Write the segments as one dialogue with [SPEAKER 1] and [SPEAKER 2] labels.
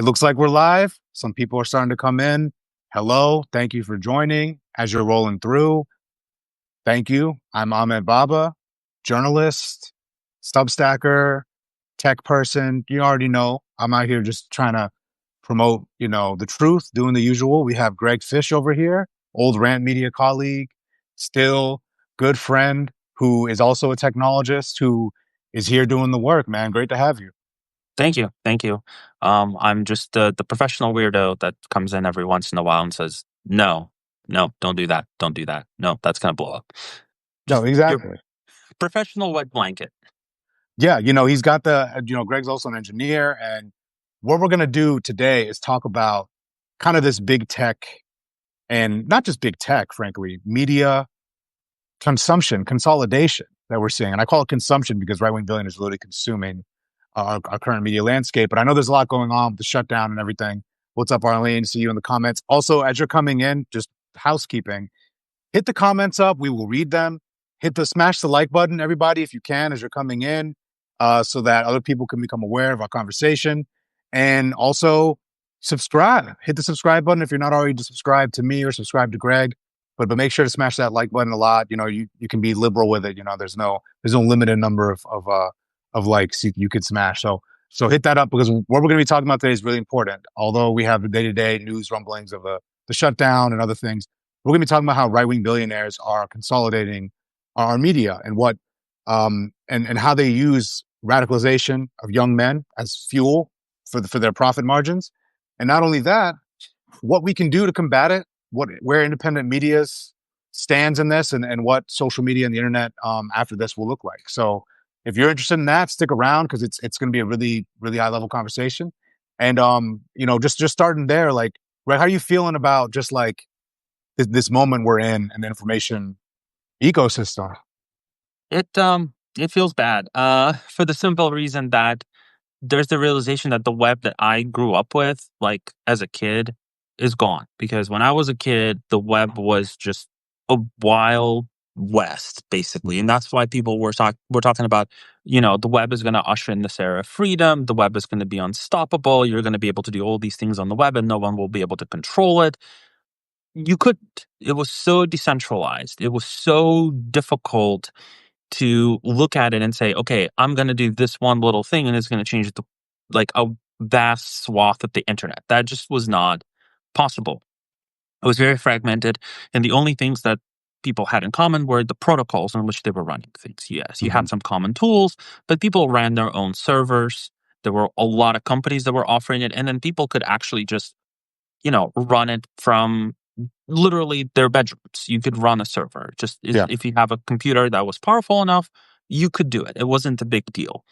[SPEAKER 1] looks like we're live. Some people are starting to come in. Hello. Thank you for joining. As you're rolling through, thank you. I'm Ahmed Baba, journalist, Substacker, tech person. You already know I'm out here just trying to promote, the truth, doing the usual. We have Greg Fish over here, old Rant Media colleague, still good friend who is also a technologist who is here doing the work, man. Great to have you.
[SPEAKER 2] Thank you. Thank you. I'm just the professional weirdo that comes in every once in a while and says, no, no, don't do that. Don't do that. No, that's going to blow up.
[SPEAKER 1] No,
[SPEAKER 2] Just your
[SPEAKER 1] exactly.
[SPEAKER 2] professional wet blanket.
[SPEAKER 1] Yeah, he's got Greg's also an engineer. And what we're going to do today is talk about kind of this big tech and not just big tech, frankly, media consumption, consolidation that we're seeing. And I call it consumption because right-wing billionaires are literally consuming our current media landscape. But I know there's a lot going on with the shutdown and everything. What's up, Arlene? See you in the comments. Also, as you're coming in, just housekeeping, hit the comments up. We will read them. Smash the like button, everybody, if you can, as you're coming in, so that other people can become aware of our conversation. And also subscribe. Hit the subscribe button if you're not already subscribed to me or subscribe to Greg. But make sure to smash that like button a lot. You can be liberal with it. There's no limited number of likes you could smash. So hit that up because what we're going to be talking about today is really important. Although we have the day-to-day news rumblings of the shutdown and other things, we're going to be talking about how right-wing billionaires are consolidating our media and what and how they use radicalization of young men as fuel for their profit margins. And not only that, what we can do to combat it, where independent media stands in this, and what social media and the internet after this will look like. So if you're interested in that, stick around because it's going to be a really, really high level conversation. And just starting there, like, right, how are you feeling about just like this moment we're in and the information ecosystem?
[SPEAKER 2] It feels bad. For the simple reason that there's the realization that the web that I grew up with, like as a kid, is gone. Because when I was a kid, the web was just a wild west, basically, and that's why people were talking about, the web is going to usher in this era of freedom. The web is going to be unstoppable. You're going to be able to do all these things on the web, and no one will be able to control it. You couldn't. It was so decentralized. It was so difficult to look at it and say, okay, I'm going to do this one little thing and it's going to change like a vast swath of the internet. That just was not possible. It was very fragmented. And the only things that people had in common were the protocols in which they were running things. Yes, you had some common tools, but people ran their own servers. There were a lot of companies that were offering it. And then people could actually just, run it from literally their bedrooms. You could run a server. If you have a computer that was powerful enough, you could do it. It wasn't a big deal.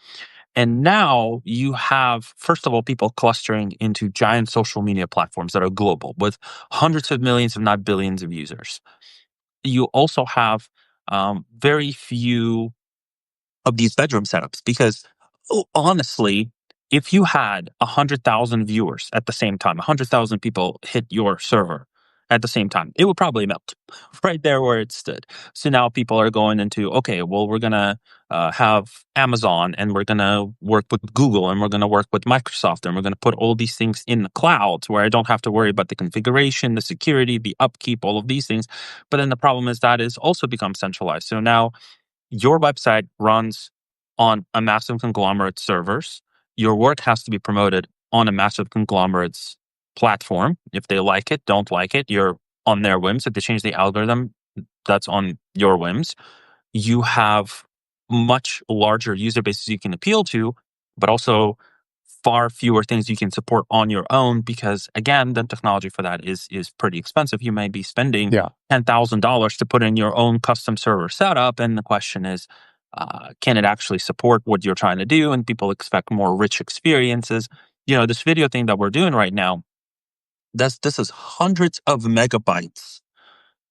[SPEAKER 2] And now you have, first of all, people clustering into giant social media platforms that are global with hundreds of millions, if not billions of users. You also have very few of these bedroom setups because honestly, if you had 100,000 viewers at the same time, 100,000 people hit your server at the same time, it would probably melt right there where it stood. So now people are going into, okay, well, we're going to have Amazon and we're going to work with Google and we're going to work with Microsoft and we're going to put all these things in the clouds where I don't have to worry about the configuration, the security, the upkeep, all of these things. But then the problem is that is also become centralized. So now your website runs on a massive conglomerate's servers. Your work has to be promoted on a massive conglomerate's platform. If they like it, don't like it, you're on their whims. If they change the algorithm, that's on your whims. You have much larger user bases you can appeal to, but also far fewer things you can support on your own because, again, the technology for that is pretty expensive. You may be spending $10,000 to put in your own custom server setup, and the question is, can it actually support what you're trying to do? And people expect more rich experiences. This video thing that we're doing right now, this is hundreds of megabytes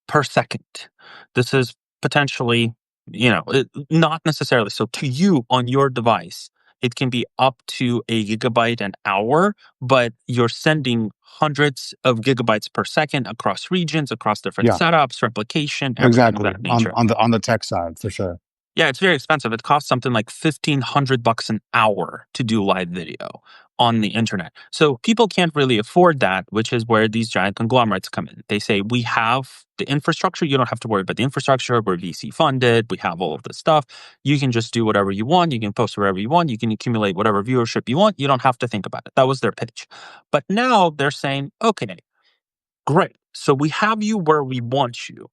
[SPEAKER 2] per second. This is potentially, not necessarily. So to you on your device, it can be up to a gigabyte an hour, but you're sending hundreds of gigabytes per second across regions, across different setups, replication, everything of that nature.
[SPEAKER 1] On the tech side, for sure.
[SPEAKER 2] Yeah, it's very expensive. It costs something like $1,500 an hour to do live video. on the internet. So people can't really afford that, which is where these giant conglomerates come in. They say, we have the infrastructure. You don't have to worry about the infrastructure. We're VC funded. We have all of this stuff. You can just do whatever you want. You can post wherever you want. You can accumulate whatever viewership you want. You don't have to think about it. That was their pitch. But now they're saying, okay, great. So we have you where we want you.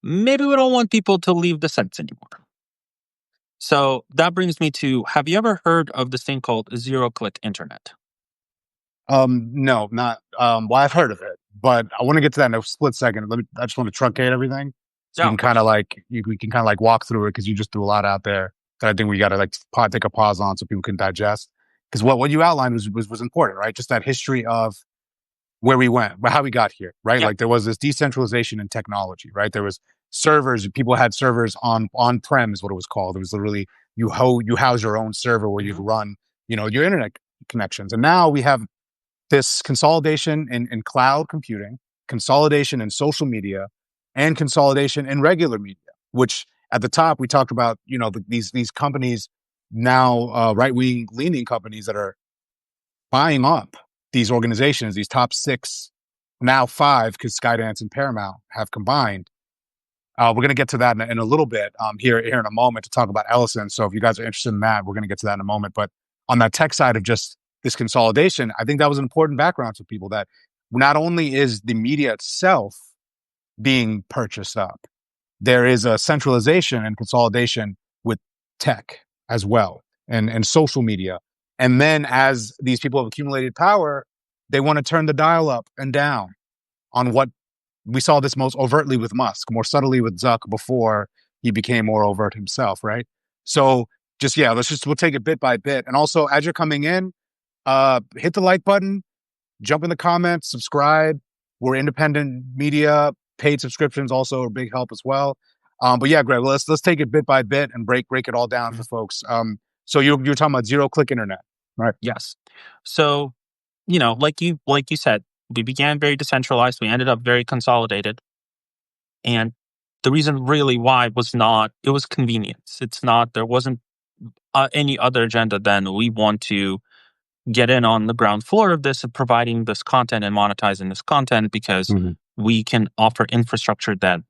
[SPEAKER 2] Maybe we don't want people to leave the sites anymore. So that brings me to, have you ever heard of this thing called zero-click internet?
[SPEAKER 1] No, not well, I've heard of it, but I want to get to that in a split second. I just want to truncate everything so we
[SPEAKER 2] Yeah,
[SPEAKER 1] can
[SPEAKER 2] of
[SPEAKER 1] kind of
[SPEAKER 2] course.
[SPEAKER 1] like we can kind of like walk through it because you just threw a lot out there that I think we got to like take a pause on so people can digest. Because what you outlined was important, right? Just that history of where we went, how we got here, right?
[SPEAKER 2] Yeah.
[SPEAKER 1] Like there was this decentralization in technology, right? There was servers, people had servers on prem is what it was called. It was literally you house your own server where you'd
[SPEAKER 2] Mhm.
[SPEAKER 1] run, your internet connections. And now we have this consolidation in cloud computing, consolidation in social media, and consolidation in regular media, which at the top we talked about, these companies now, right wing leaning companies that are buying up these organizations, these top six, now five, because Skydance and Paramount have combined. We're going to get to that in a little bit here in a moment to talk about Ellison. So if you guys are interested in that, we're going to get to that in a moment. But on that tech side of just this consolidation, I think that was an important background for people that not only is the media itself being purchased up, there is a centralization and consolidation with tech as well and social media. And then as these people have accumulated power, they want to turn the dial up and down on what we saw this most overtly with Musk, more subtly with Zuck before he became more overt himself, right? So yeah, we'll take it bit by bit. And also as you're coming in, hit the like button, jump in the comments, subscribe. We're independent media. Paid subscriptions also are a big help as well. But yeah, Greg, let's take it bit by bit and break it all down for
[SPEAKER 2] Mhm.
[SPEAKER 1] folks. So you're talking about zero click internet, right?
[SPEAKER 2] Yes. So, like you said, we began very decentralized. We ended up very consolidated. And the reason really why was not, it was convenience. It's not, there wasn't any other agenda than we want to get in on the ground floor of this and providing this content and monetizing this content because
[SPEAKER 1] Mm-hmm.
[SPEAKER 2] we can offer infrastructure that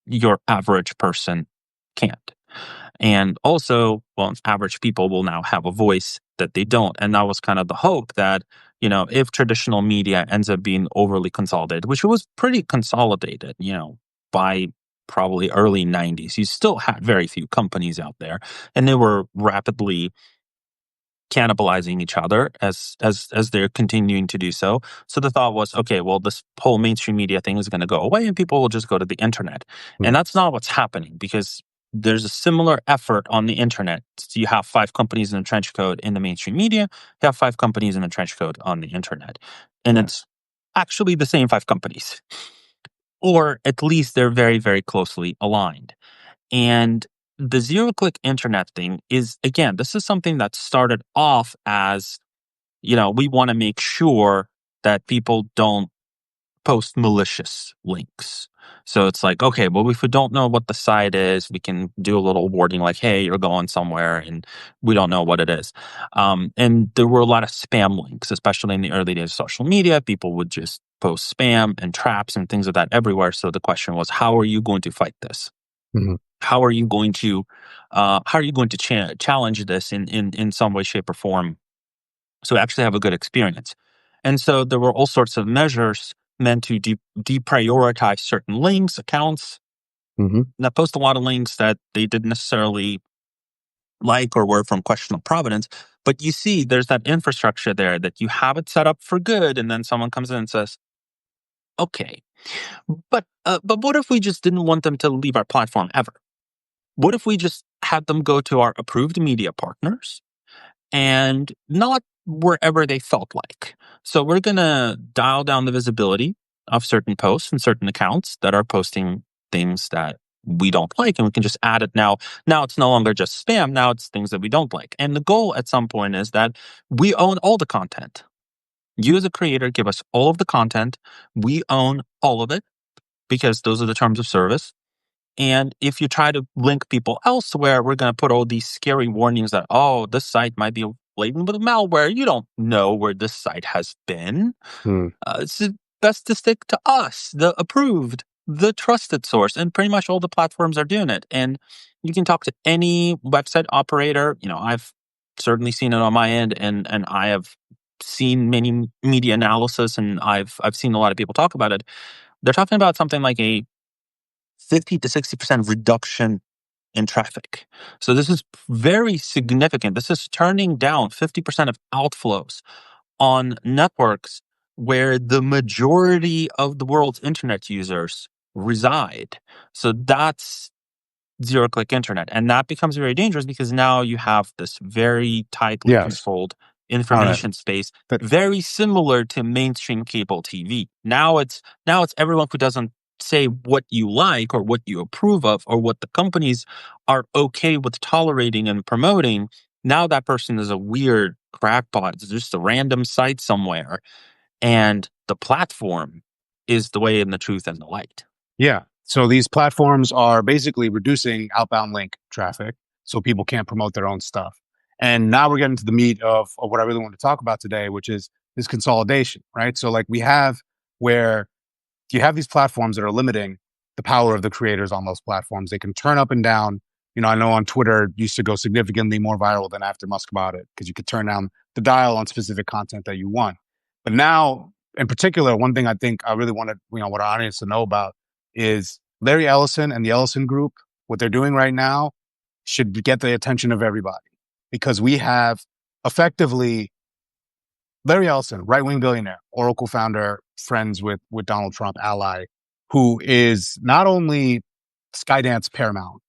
[SPEAKER 2] your average person can't. And also, well, average people will now have a voice that they don't. And that was kind of the hope that, if traditional media ends up being overly consolidated, which it was pretty consolidated, by probably early 90s, you still had very few companies out there and they were rapidly cannibalizing each other as they're continuing to do so. So the thought was, okay, well, this whole mainstream media thing is going to go away and people will just go to the internet. And that's not what's happening because there's a similar effort on the internet. So you have five companies in the trench code in the mainstream media, you have five companies in the trench code on the internet. And
[SPEAKER 1] Yeah.
[SPEAKER 2] it's actually the same five companies, or at least they're very, very closely aligned. And the zero click internet thing is, again, this is something that started off as, we want to make sure that people don't post malicious links. So it's like, okay, well, if we don't know what the site is, we can do a little wording like, hey, you're going somewhere and we don't know what it is. And there were a lot of spam links, especially in the early days of social media. People would just post spam and traps and things of that everywhere. So the question was, how are you going to fight this?
[SPEAKER 1] Mm-hmm.
[SPEAKER 2] How are you going to challenge this in some way, shape, or form so actually have a good experience? And so there were all sorts of measures meant to deprioritize certain links, accounts
[SPEAKER 1] Mm-hmm.
[SPEAKER 2] that post a lot of links that they didn't necessarily like or were from questionable provenance. But you see, there's that infrastructure there that you have it set up for good, and then someone comes in and says, "Okay, but what if we just didn't want them to leave our platform ever? What if we just had them go to our approved media partners and not wherever they felt like? So we're going to dial down the visibility of certain posts and certain accounts that are posting things that we don't like, and we can just add it now. Now it's no longer just spam. Now it's things that we don't like. And the goal at some point is that we own all the content. You as a creator give us all of the content. We own all of it because those are the terms of service. And if you try to link people elsewhere, we're going to put all these scary warnings that, oh, this site might be laden with malware. You don't know where this site has been.
[SPEAKER 1] Hmm.
[SPEAKER 2] It's best to stick to us, the approved, the trusted source, and pretty much all the platforms are doing it. And you can talk to any website operator. I've certainly seen it on my end, and I have seen many media analysis, and I've seen a lot of people talk about it. They're talking about something like a 50 to 60% reduction in traffic. So this is very significant. This is turning down 50% of outflows on networks where the majority of the world's internet users reside. So that's zero click internet. And that becomes very dangerous because now you have this very tightly
[SPEAKER 1] Yes.
[SPEAKER 2] controlled
[SPEAKER 1] All right.
[SPEAKER 2] information space,
[SPEAKER 1] That,
[SPEAKER 2] very similar to mainstream cable TV. Now it's everyone who doesn't say what you like or what you approve of or what the companies are okay with tolerating and promoting. Now that person is a weird crackpot. It's just a random site somewhere. And the platform is the way and the truth and the light.
[SPEAKER 1] yeah. So these platforms are basically reducing outbound link traffic so people can't promote their own stuff. And now we're getting to the meat of what I really want to talk about today, which is this consolidation, right? So like we have where you have these platforms that are limiting the power of the creators on those platforms. They can turn up and down. I know on Twitter used to go significantly more viral than after Musk bought it because you could turn down the dial on specific content that you want. But now, in particular, one thing I think I really wanted, what our audience to know about is Larry Ellison and the Ellison Group. What they're doing right now should get the attention of everybody because we have effectively Larry Ellison, right wing billionaire, Oracle founder, friends with Donald Trump, ally, who is not only Skydance Paramount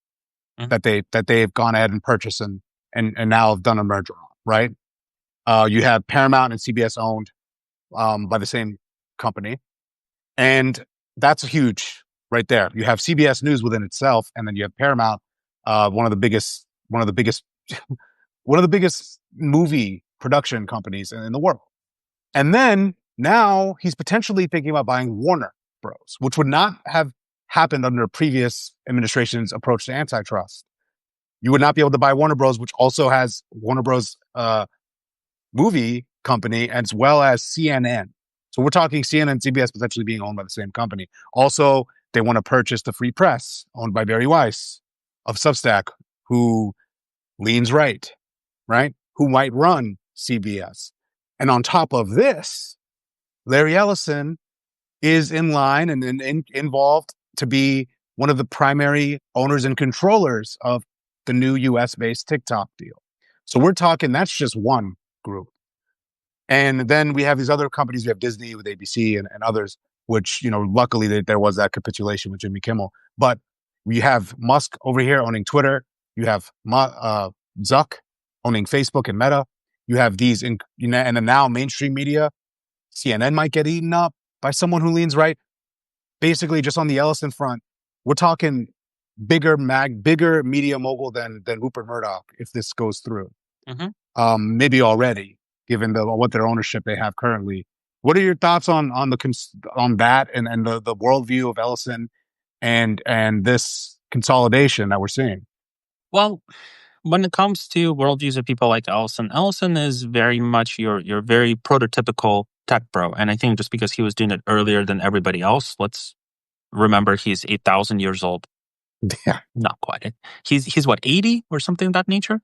[SPEAKER 2] Mhm.
[SPEAKER 1] that they've gone ahead and purchased and now have done a merger on, right? You have Paramount and CBS owned by the same company, and that's huge right there. You have CBS News within itself, and then you have Paramount, one of the biggest, one of the biggest movie production companies in the world. And then now he's potentially thinking about buying Warner Bros., which would not have happened under a previous administration's approach to antitrust. You would not be able to buy Warner Bros., which also has Warner Bros. Movie company as well as CNN. So we're talking CNN, CBS potentially being owned by the same company. Also, they want to purchase the Free Press, owned by Barry Weiss of Substack, who leans right? Who might run CBS. And on top of this, Larry Ellison is in line and involved to be one of the primary owners and controllers of the new US based TikTok deal. So we're talking, that's just one group. And then we have these other companies. We have Disney with ABC and others, which, luckily there was that capitulation with Jimmy Kimmel. But we have Musk over here owning Twitter. You have Zuck owning Facebook and Meta. You have these, and then now mainstream media, CNN might get eaten up by someone who leans right. Basically, just on the Ellison front, we're talking bigger media mogul than Rupert Murdoch if this goes through.
[SPEAKER 2] Mhm.
[SPEAKER 1] Maybe already, given what their ownership they have currently. What are your thoughts on on that and the worldview of Ellison and this consolidation that we're seeing?
[SPEAKER 2] Well, when it comes to worldviews of people like Ellison, Ellison is very much your very prototypical tech bro. And I think just because he was doing it earlier than everybody else, let's remember he's 8,000 years old.
[SPEAKER 1] Yeah,
[SPEAKER 2] Not quite. He's what, 80 or something of that nature?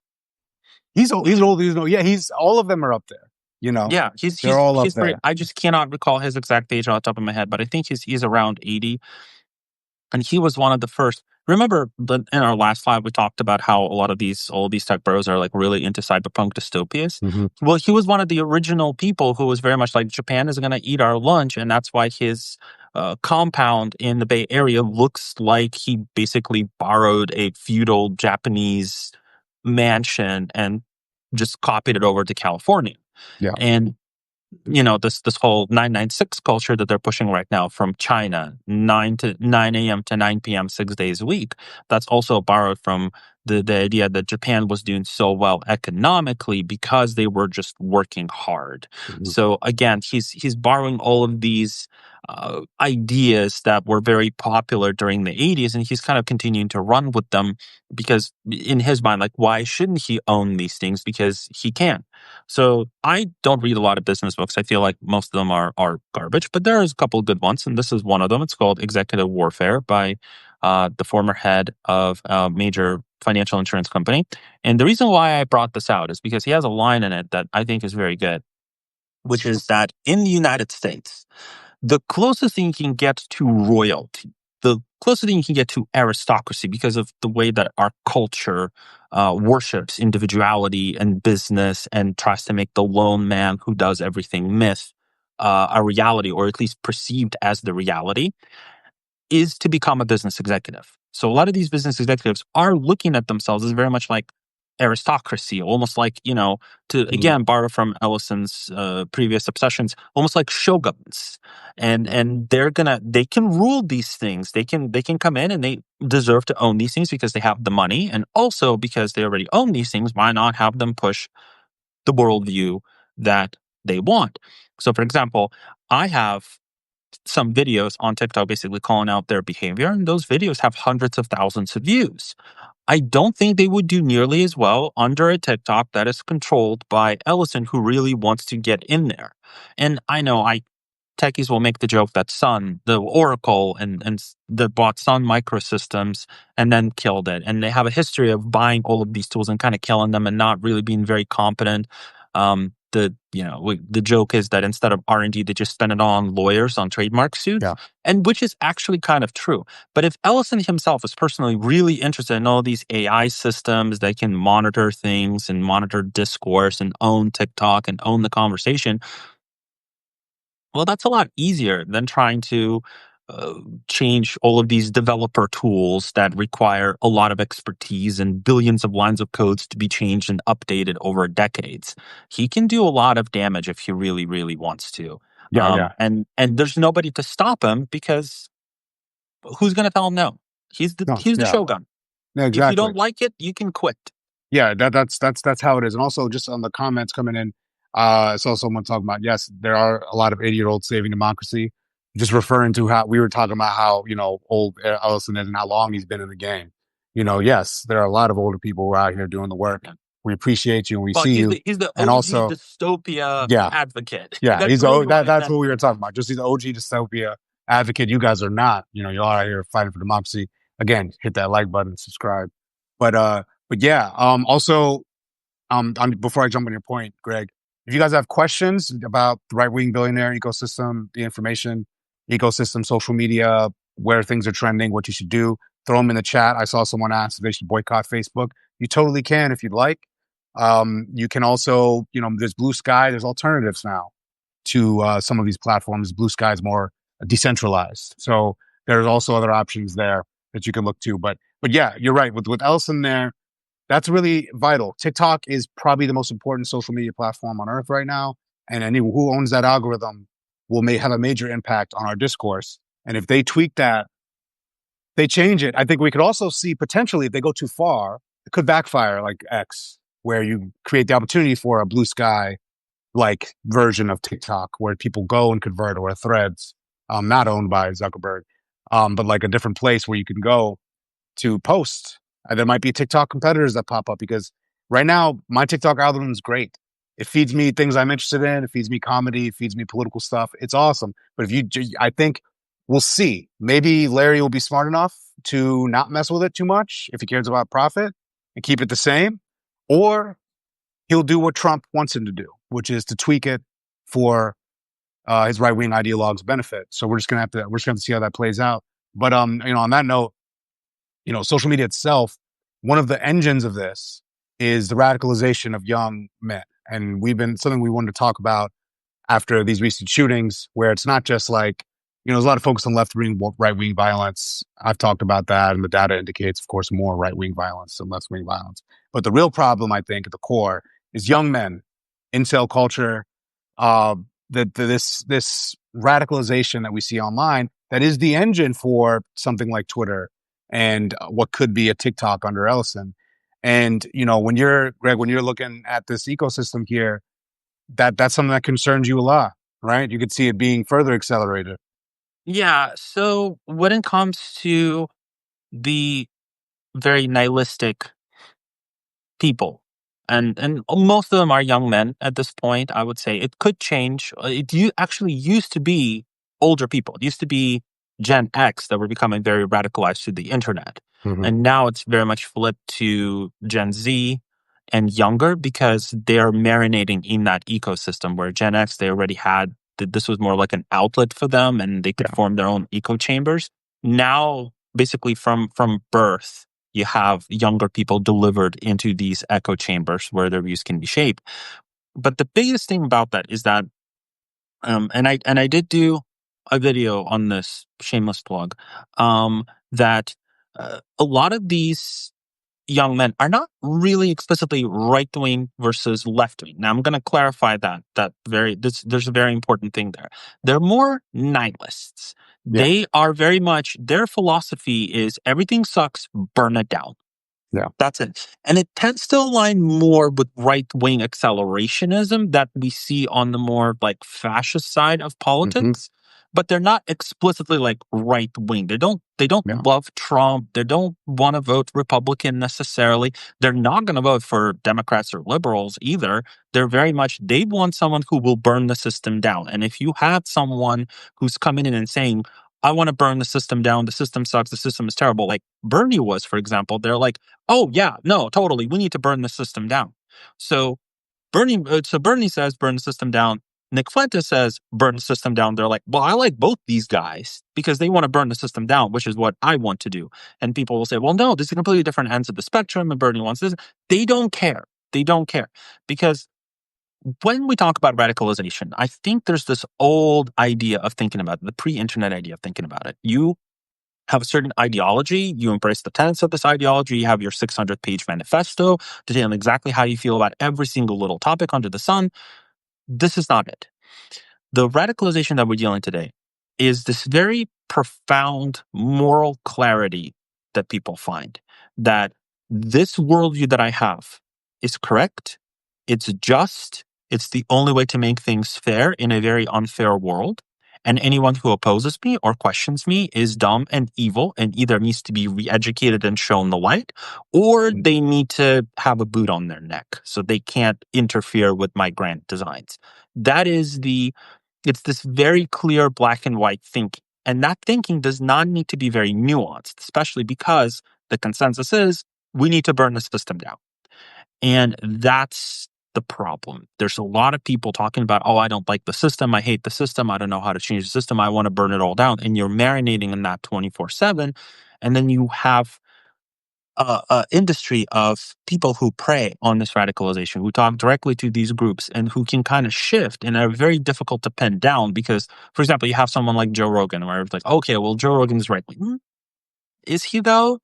[SPEAKER 1] he's old. He's old. He's old. Yeah, he's all of them are up there.
[SPEAKER 2] Yeah, he's
[SPEAKER 1] They're
[SPEAKER 2] he's
[SPEAKER 1] all up
[SPEAKER 2] he's very.
[SPEAKER 1] there.
[SPEAKER 2] I just cannot recall his exact age off the top of my head, but I think he's around 80. And he was one of the first. Remember in our last live, we talked about how all these tech bros are like really into cyberpunk dystopias.
[SPEAKER 1] Hmm.
[SPEAKER 2] Well, he was one of the original people who was very much like Japan is going to eat our lunch, and that's why his compound in the Bay Area looks like he basically borrowed a feudal Japanese mansion and just copied it over to California.
[SPEAKER 1] Yeah.
[SPEAKER 2] And this whole 996 culture that they're pushing right now from China, 9 a.m. to 9 p.m. 6 days a week. That's also borrowed from the idea that Japan was doing so well economically because they were just working hard.
[SPEAKER 1] Mhm.
[SPEAKER 2] So again, he's borrowing all of these ideas that were very popular during the 80s, and he's kind of continuing to run with them because in his mind, like, why shouldn't he own these things? Because he can. So I don't read a lot of business books. I feel like most of them are garbage, but there is a couple of good ones, and this is one of them. It's called Executive Warfare by the former head of a major financial insurance company. And the reason why I brought this out is because he has a line in it that I think is very good, which is that in the United States, the closest thing you can get to royalty, the closest thing you can get to aristocracy, because of the way that our culture worships individuality and business and tries to make the lone man who does everything myth a reality, or at least perceived as the reality, is to become a business executive. So a lot of these business executives are looking at themselves as very much like aristocracy, almost like, to
[SPEAKER 1] Mhm.
[SPEAKER 2] again borrow from Ellison's previous obsessions, almost like shoguns. And they can rule these things. They can come in and they deserve to own these things because they have the money, and also because they already own these things, why not have them push the worldview that they want? So for example, I have some videos on TikTok basically calling out their behavior, and those videos have hundreds of thousands of views. I don't think they would do nearly as well under a TikTok that is controlled by Ellison, who really wants to get in there. And I know techies will make the joke that Sun, the Oracle, that bought Sun Microsystems and then killed it. And they have a history of buying all of these tools and kind of killing them and not really being very competent. The joke is that instead of R&D, they just spend it on lawyers on trademark suits,
[SPEAKER 1] Yeah.
[SPEAKER 2] and which is actually kind of true. But if Ellison himself is personally really interested in all these AI systems that can monitor things and monitor discourse and own TikTok and own the conversation, well, that's a lot easier than trying to uh, change all of these developer tools that require a lot of expertise and billions of lines of codes to be changed and updated over decades. He can do a lot of damage if he really, really wants to.
[SPEAKER 1] Yeah. Yeah.
[SPEAKER 2] And there's nobody to stop him because who's going to tell him no?
[SPEAKER 1] No.
[SPEAKER 2] He's the
[SPEAKER 1] Yeah.
[SPEAKER 2] shogun.
[SPEAKER 1] Yeah.
[SPEAKER 2] If you
[SPEAKER 1] Exactly.
[SPEAKER 2] don't like it, you can quit.
[SPEAKER 1] Yeah, that's how it is. And also just on the comments coming in, I saw someone talking about, yes, there are a lot of 80-year-olds saving democracy. Just referring to how we were talking about how, old Ellison is and how long he's been in the game. Yes, there are a lot of older people who are out here doing the work. We appreciate you and we
[SPEAKER 2] Well,
[SPEAKER 1] see you.
[SPEAKER 2] he's the
[SPEAKER 1] And
[SPEAKER 2] OG
[SPEAKER 1] also,
[SPEAKER 2] dystopia
[SPEAKER 1] yeah,
[SPEAKER 2] advocate.
[SPEAKER 1] yeah,
[SPEAKER 2] That's really what I
[SPEAKER 1] that's
[SPEAKER 2] meant
[SPEAKER 1] what we
[SPEAKER 2] by
[SPEAKER 1] were
[SPEAKER 2] that.
[SPEAKER 1] talking about. Just he's the OG dystopia advocate. You guys are not. You're all out here fighting for democracy. Again, hit that like button, subscribe. But yeah, also before I jump on your point, Greg, if you guys have questions about the right wing billionaire ecosystem, the information ecosystem, social media, where things are trending, what you should do, throw them in the chat. I saw someone ask if they should boycott Facebook. You totally can if you'd like. You can also, there's Blue Sky. There's alternatives now to some of these platforms. Blue Sky is more decentralized, so there's also other options there that you can look to. But yeah, you're right. With Ellison there, that's really vital. TikTok is probably the most important social media platform on earth right now. And anyone who owns that algorithm may have a major impact on our discourse. And if they tweak that, they change it. I think we could also see potentially if they go too far, it could backfire like X, where you create the opportunity for a blue sky like version of TikTok where people go and convert, or threads, not owned by Zuckerberg, but like a different place where you can go to post. And there might be TikTok competitors that pop up because right now my TikTok algorithm is great. It feeds me things I'm interested in. It feeds me comedy. It feeds me political stuff. It's awesome. But I think we'll see. Maybe Larry will be smart enough to not mess with it too much if he cares about profit and keep it the same, or he'll do what Trump wants him to do, which is to tweak it for his right wing ideologues' benefit. So we're just gonna have to see how that plays out. But on that note, social media itself, one of the engines of this is the radicalization of young men. And something we wanted to talk about after these recent shootings, where it's not just like, there's a lot of focus on left wing, right wing violence. I've talked about that, and the data indicates, of course, more right wing violence than left wing violence. But the real problem, I think, at the core is young men, incel culture, uh, this radicalization that we see online that is the engine for something like Twitter and what could be a TikTok under Ellison. And when you're Greg, when you're looking at this ecosystem here, that's something that concerns you a lot, right? You could see it being further accelerated.
[SPEAKER 2] Yeah. So when it comes to the very nihilistic people, and most of them are young men at this point. I would say it could change. Actually used to be older people. It used to be Gen X that were becoming very radicalized through the internet,
[SPEAKER 1] Hmm.
[SPEAKER 2] and now it's very much flipped to Gen Z and younger because they're marinating in that ecosystem where Gen X they already had. This was more like an outlet for them, and they could
[SPEAKER 1] Yeah.
[SPEAKER 2] form their own echo chambers. Now, basically from birth you have younger people delivered into these echo chambers where their views can be shaped. But the biggest thing about that is that, and I did do a video on this, shameless plug, that a lot of these young men are not really explicitly right wing versus left wing. Now I'm going to clarify there's a very important thing there. They're more nihilists.
[SPEAKER 1] Yeah.
[SPEAKER 2] They are very much their philosophy is everything sucks, burn it down.
[SPEAKER 1] Yeah.
[SPEAKER 2] That's it. And it tends to align more with right wing accelerationism that we see on the more like fascist side of
[SPEAKER 1] Hmm.
[SPEAKER 2] politics. But they're not explicitly like right wing. They don't
[SPEAKER 1] Yeah.
[SPEAKER 2] love Trump. They don't want to vote Republican necessarily. They're not going to vote for Democrats or liberals either. They're very much they want someone who will burn the system down. And if you have someone who's coming in and saying, I want to burn the system down, the system sucks, the system is terrible, like Bernie was, for example, they're like, oh yeah, no, totally. We need to burn the system down. So Bernie says burn the system down. Nick Fuentes says burn the system down. They're like, well, I like both these guys because they want to burn the system down, which is what I want to do. And people will say, well, no, this is completely different ends of the spectrum, and Bernie wants this. They don't care. They don't care because when we talk about radicalization, I think there's this old idea of thinking about it, the pre-internet idea of thinking about it. You have a certain ideology, you embrace the tenets of this ideology, you have your 600-page manifesto detailing exactly how you feel about every single little topic under the sun. This is not it. The radicalization that we're dealing today is this very profound moral clarity that people find that this worldview that I have is correct, it's just, it's the only way to make things fair in a very unfair world. And anyone who opposes me or questions me is dumb and evil and either needs to be re educated and shown the light, or they need to have a boot on their neck so they can't interfere with my grand designs. That is it's this very clear black and white thinking. And that thinking does not need to be very nuanced, especially because the consensus is we need to burn the system down. And that's the problem. There's a lot of people talking about, oh, I don't like the system. I hate the system. I don't know how to change the system. I want to burn it all down. And you're marinating in that 24/7. And then you have a industry of people who prey on this radicalization, who talk directly to these groups and who can kind of shift and are very difficult to pin down because, for example, you have someone like Joe Rogan where it's like, okay, well, Joe Rogan is right. Is he though?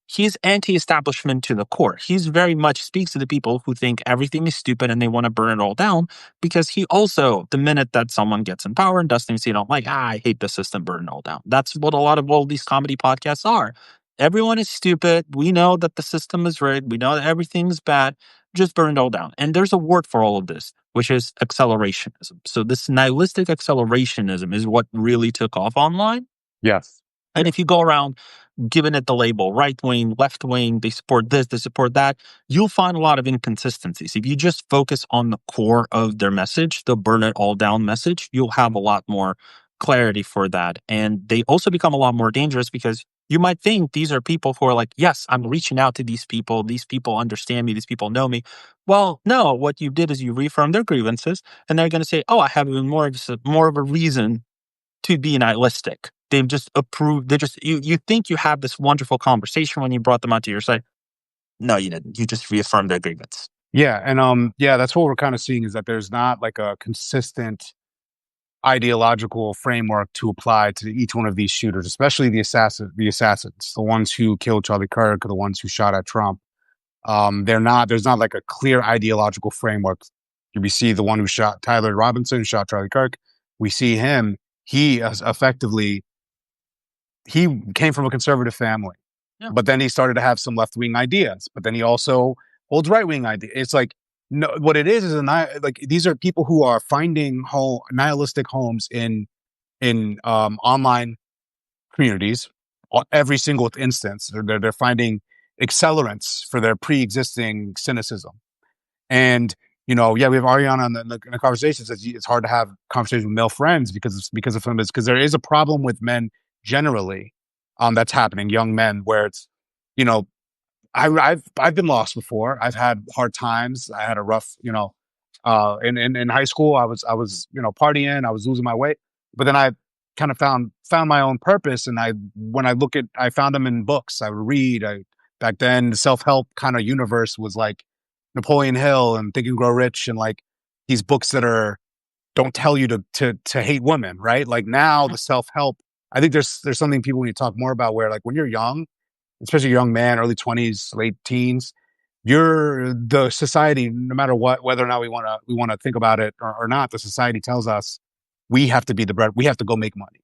[SPEAKER 2] He's anti-establishment to the core. He's very much speaks to the people who think everything is stupid and they want to burn it all down because he also, the minute that someone gets in power and does things he don't like, I hate the system, burn it all down. That's what a lot of all these comedy podcasts are. Everyone is stupid. We know that the system is rigged. We know that everything's bad. Just burn it all down. And there's a word for all of this, which is accelerationism. So this nihilistic accelerationism is what really took off online.
[SPEAKER 1] Yes.
[SPEAKER 2] And
[SPEAKER 1] Yeah.
[SPEAKER 2] if you go around giving it the label right wing, left wing, they support this, they support that, you'll find a lot of inconsistencies. If you just focus on the core of their message, the burn it all down message, you'll have a lot more clarity for that. And they also become a lot more dangerous because you might think these are people who are like, yes, I'm reaching out to these people. These people understand me. These people know me. Well, no, what you did is you reaffirmed their grievances and they're going to say, oh, I have even more of a reason to be nihilistic. They've just approved. They just you think you have this wonderful conversation when you brought them onto your side. No, you didn't. You just reaffirmed their grievance.
[SPEAKER 1] Yeah. And yeah, that's what we're kind of seeing is that there's not like a consistent ideological framework to apply to each one of these shooters, especially the assassins, the ones who killed Charlie Kirk, the ones who shot at Trump. There's not like a clear ideological framework. We see the one who shot Tyler Robinson, who shot Charlie Kirk. We see him. He effectively he came from a conservative family,
[SPEAKER 2] Yeah.
[SPEAKER 1] but then he started to have some left wing ideas. But then he also holds right wing ideas. It's like no, what it is like these are people who are finding nihilistic homes in in online communities, every single instance. They're finding accelerants for their pre-existing cynicism. And yeah, we have Ariana in the conversations. It's hard to have conversations with male friends because of feminism, because there is a problem with men generally, that's happening, young men, where it's you know I've been lost before. I've had hard times. I had a rough, in high school. I was partying. I was losing my weight, but then I kind of found my own purpose. And I found them in books. I would read. Back then the self help kind of universe was like Napoleon Hill and Think and Grow Rich, and like these books that are don't tell you to hate women, right? Like now the self help. I think there's something people need to talk more about, where like when you're young, especially a young man, early 20s, late teens, you're the society, no matter what, whether or not we want to think about it or not, the society tells us we have to be the bread, we have to go make money,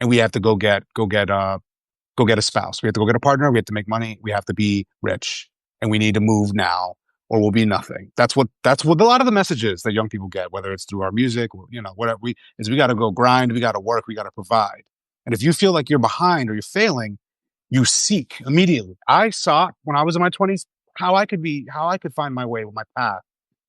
[SPEAKER 1] and we have to go get a spouse. We have to go get a partner. We have to make money. We have to be rich, and we need to move now, or we'll be nothing. That's what a lot of the messages that young people get, whether it's through our music, or, whatever. We got to go grind. We got to work. We got to provide. And if you feel like you're behind or you're failing, you seek immediately. I sought when I was in my 20s how I could find my way with my path.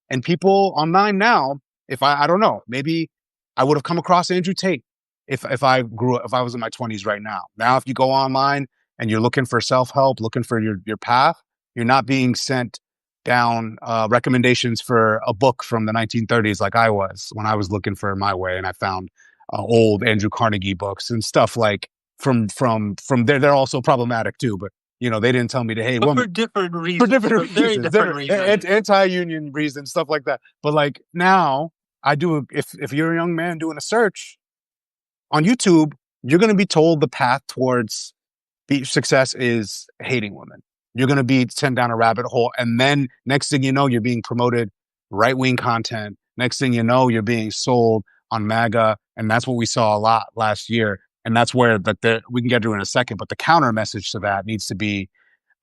[SPEAKER 1] And people online now, if I don't know, maybe I would have come across Andrew Tate if I was in my 20s right now. Now, if you go online and you're looking for self help, looking for your path, you're not being sent down recommendations for a book from the 1930s like I was when I was looking for my way, and I found old Andrew Carnegie books and stuff like from there. They're also problematic too, but they didn't tell me to, hey,
[SPEAKER 2] But
[SPEAKER 1] woman,
[SPEAKER 2] for different
[SPEAKER 1] for
[SPEAKER 2] reasons, for
[SPEAKER 1] different
[SPEAKER 2] very
[SPEAKER 1] reasons,
[SPEAKER 2] different reasons.
[SPEAKER 1] anti-union reasons, stuff like that. But like now, if you're a young man doing a search on YouTube, you're going to be told the path towards success is hating women. You're going to be sent down a rabbit hole, and then next thing you know, you're being promoted right wing content. Next thing you know, you're being sold on MAGA, and that's what we saw a lot last year. And that's where we can get to in a second. But the counter message to that needs to be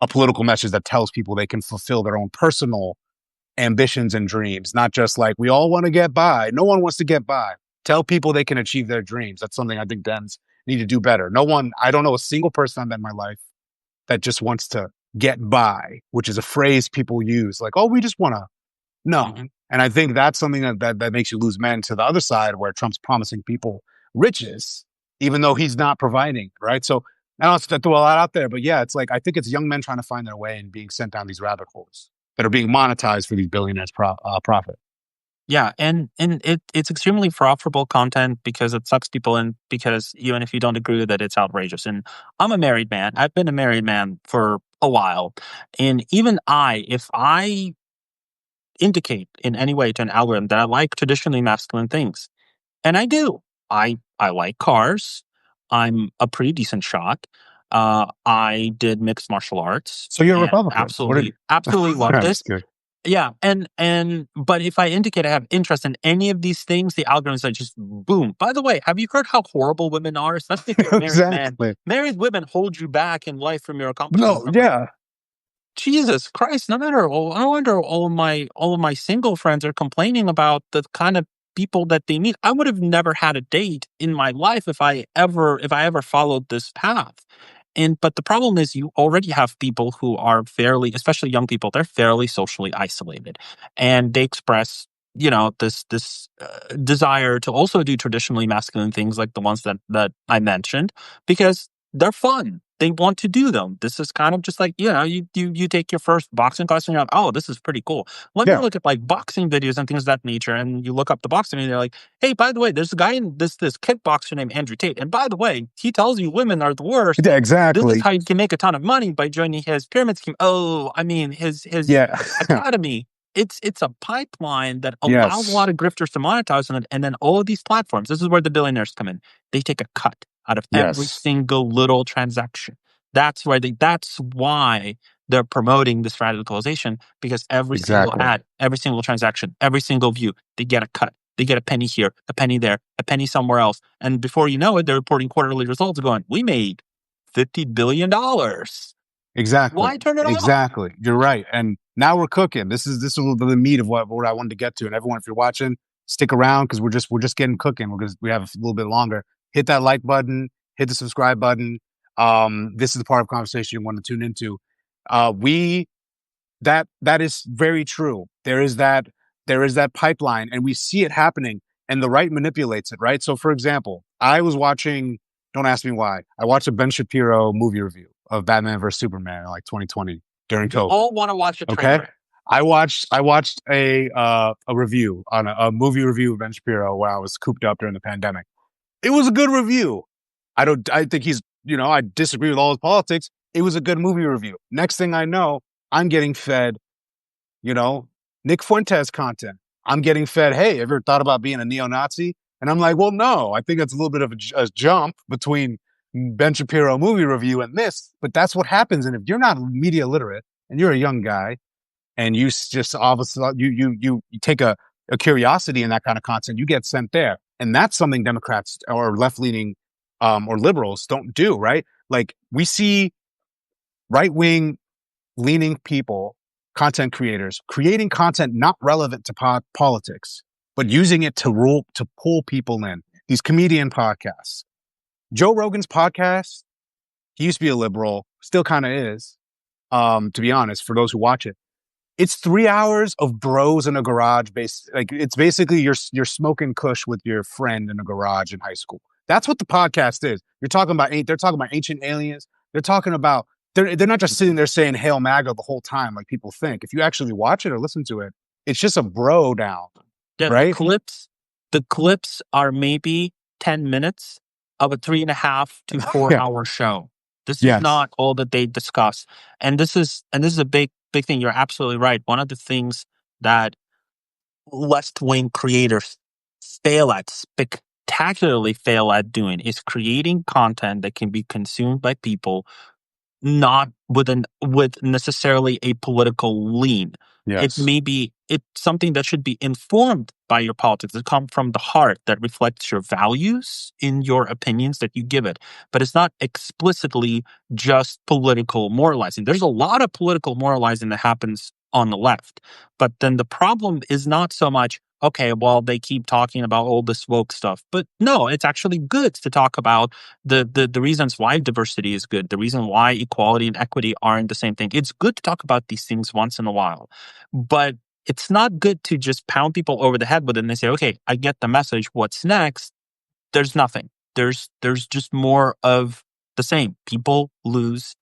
[SPEAKER 1] a political message that tells people they can fulfill their own personal ambitions and dreams, not just like we all want to get by. No one wants to get by. Tell people they can achieve their dreams. That's something I think Dems need to do better. I don't know a single person I've met in my life that just wants to get by, which is a phrase people use like, oh, we just want to. No.
[SPEAKER 2] Mhm.
[SPEAKER 1] And I think that's something that makes you lose men to the other side, where Trump's promising people riches, even though he's not providing, right? So I don't have to throw a lot out there, but yeah, it's like I think it's young men trying to find their way and being sent down these rabbit holes that are being monetized for these billionaires' profit.
[SPEAKER 2] Yeah, and it's extremely profitable content because it sucks people in, because even if you don't agree with it, it's outrageous. And I'm a married man. I've been a married man for a while. And even if I indicate in any way to an algorithm that I like traditionally masculine things, and I do. I like cars. I'm a pretty decent shot. I did mixed martial arts
[SPEAKER 1] So you're a
[SPEAKER 2] and
[SPEAKER 1] Republican. What did?
[SPEAKER 2] absolutely loved
[SPEAKER 1] I'm
[SPEAKER 2] it.
[SPEAKER 1] just kidding.
[SPEAKER 2] Yeah, and but if I indicate I have interest in any of these things, the algorithms are just boom. By the way, have you heard how horrible women are? Especially if you're a married man.
[SPEAKER 1] Exactly.
[SPEAKER 2] Married women hold you back in life from your accomplishments.
[SPEAKER 1] No.
[SPEAKER 2] I'm like,
[SPEAKER 1] Yeah.
[SPEAKER 2] Jesus Christ! No wonder all of my single friends are complaining about the kind of people that they meet. I would have never had a date in my life if I ever followed this path. But the problem is you already have people who are fairly, especially young people, they're fairly socially isolated, and they express, this desire to also do traditionally masculine things like the ones that I mentioned, because they're fun. They want to do them. This is kind of just like, you take your first boxing class and you're like, oh, this is pretty cool. Let me
[SPEAKER 1] Yeah.
[SPEAKER 2] look at like boxing videos and things of that nature. And you look up the boxing and they're like, hey, by the way, there's a guy in this kickboxer named Andrew Tate. And by the way, he tells you women are the worst.
[SPEAKER 1] Yeah.
[SPEAKER 2] And this is
[SPEAKER 1] Exactly.
[SPEAKER 2] how you can make a ton of money by joining his pyramid scheme. Oh, I mean, his
[SPEAKER 1] Yeah.
[SPEAKER 2] academy. It's a pipeline that allows a lot
[SPEAKER 1] Yes.
[SPEAKER 2] of grifters to monetize on it. And then all of these platforms, this is where the billionaires come in. They take a cut out of every
[SPEAKER 1] Yes.
[SPEAKER 2] single little transaction. That's why they're promoting this radicalization, because every single
[SPEAKER 1] Exactly.
[SPEAKER 2] ad, every single transaction, every single view, they get a cut. They get a penny here, a penny there, a penny somewhere else. And before you know it, they're reporting quarterly results going, we made $50 billion.
[SPEAKER 1] Exactly.
[SPEAKER 2] Why turn it off?
[SPEAKER 1] Exactly. You're right. And now we're cooking. This is the meat of what I wanted to get to. And everyone, if you're watching, stick around, because we're just getting cooking. We have a little bit longer. hit that like button, hit the subscribe button. This is the part of conversation you want to tune into. We that is very true. There is that pipeline, and we see it happening, and the right manipulates it, right? So, for example, I was watching. Don't ask me why. I watched a Ben Shapiro movie review of Batman vs Superman in like 2020 during
[SPEAKER 2] We
[SPEAKER 1] COVID.
[SPEAKER 2] all want to watch a
[SPEAKER 1] Okay,
[SPEAKER 2] trailer.
[SPEAKER 1] I watched a review on a movie review of Ben Shapiro while I was cooped up during the pandemic. It was a good review. I think I disagree with all his politics. It was a good movie review. Next thing I know, I'm getting fed, you know, Nick Fuentes content. I'm getting fed, hey, ever thought about being a neo-Nazi? And I'm like, well, no, I think that's a little bit of a jump between Ben Shapiro movie review and this, but that's what happens. And if you're not media literate and you're a young guy and just obviously you take a curiosity in that kind of content, you get sent there. And that's something Democrats or left-leaning or liberals don't do, right? Like we see right-wing leaning people, content creators, creating content not relevant to politics, but using it to pull people in. These comedian podcasts. Joe Rogan's podcast, he used to be a liberal, still kind of is, to be honest, for those who watch it. It's 3 hours of bros in a garage like it's basically you're smoking kush with your friend in a garage in high school. That's what the podcast is. They're talking about ancient aliens. They're talking about they're not just sitting there saying Hail MAGA the whole time like people think. If you actually watch it or listen to it, it's just a bro down,
[SPEAKER 2] Yeah,
[SPEAKER 1] right?
[SPEAKER 2] the clips are maybe 10 minutes of a 3.5 to 4
[SPEAKER 1] Yeah.
[SPEAKER 2] hour show. This is
[SPEAKER 1] Yes.
[SPEAKER 2] not all that they discuss. And this is a big thing. You're absolutely right. One of the things that left wing creators spectacularly fail at doing is creating content that can be consumed by people not with necessarily a political lean. It
[SPEAKER 1] Yes.
[SPEAKER 2] may be it's something that should be informed by your politics. It come from the heart that reflects your values in your opinions that you give it. But it's not explicitly just political moralizing. There's a lot of political moralizing that happens on the left. But then the problem is not so much, okay, well, they keep talking about all this woke stuff. But no, it's actually good to talk about the reasons why diversity is good, the reason why equality and equity aren't the same thing. It's good to talk about these things once in a while, but it's not good to just pound people over the head with it and they say, okay, I get the message. What's next? There's nothing. There's just more of the same. People lose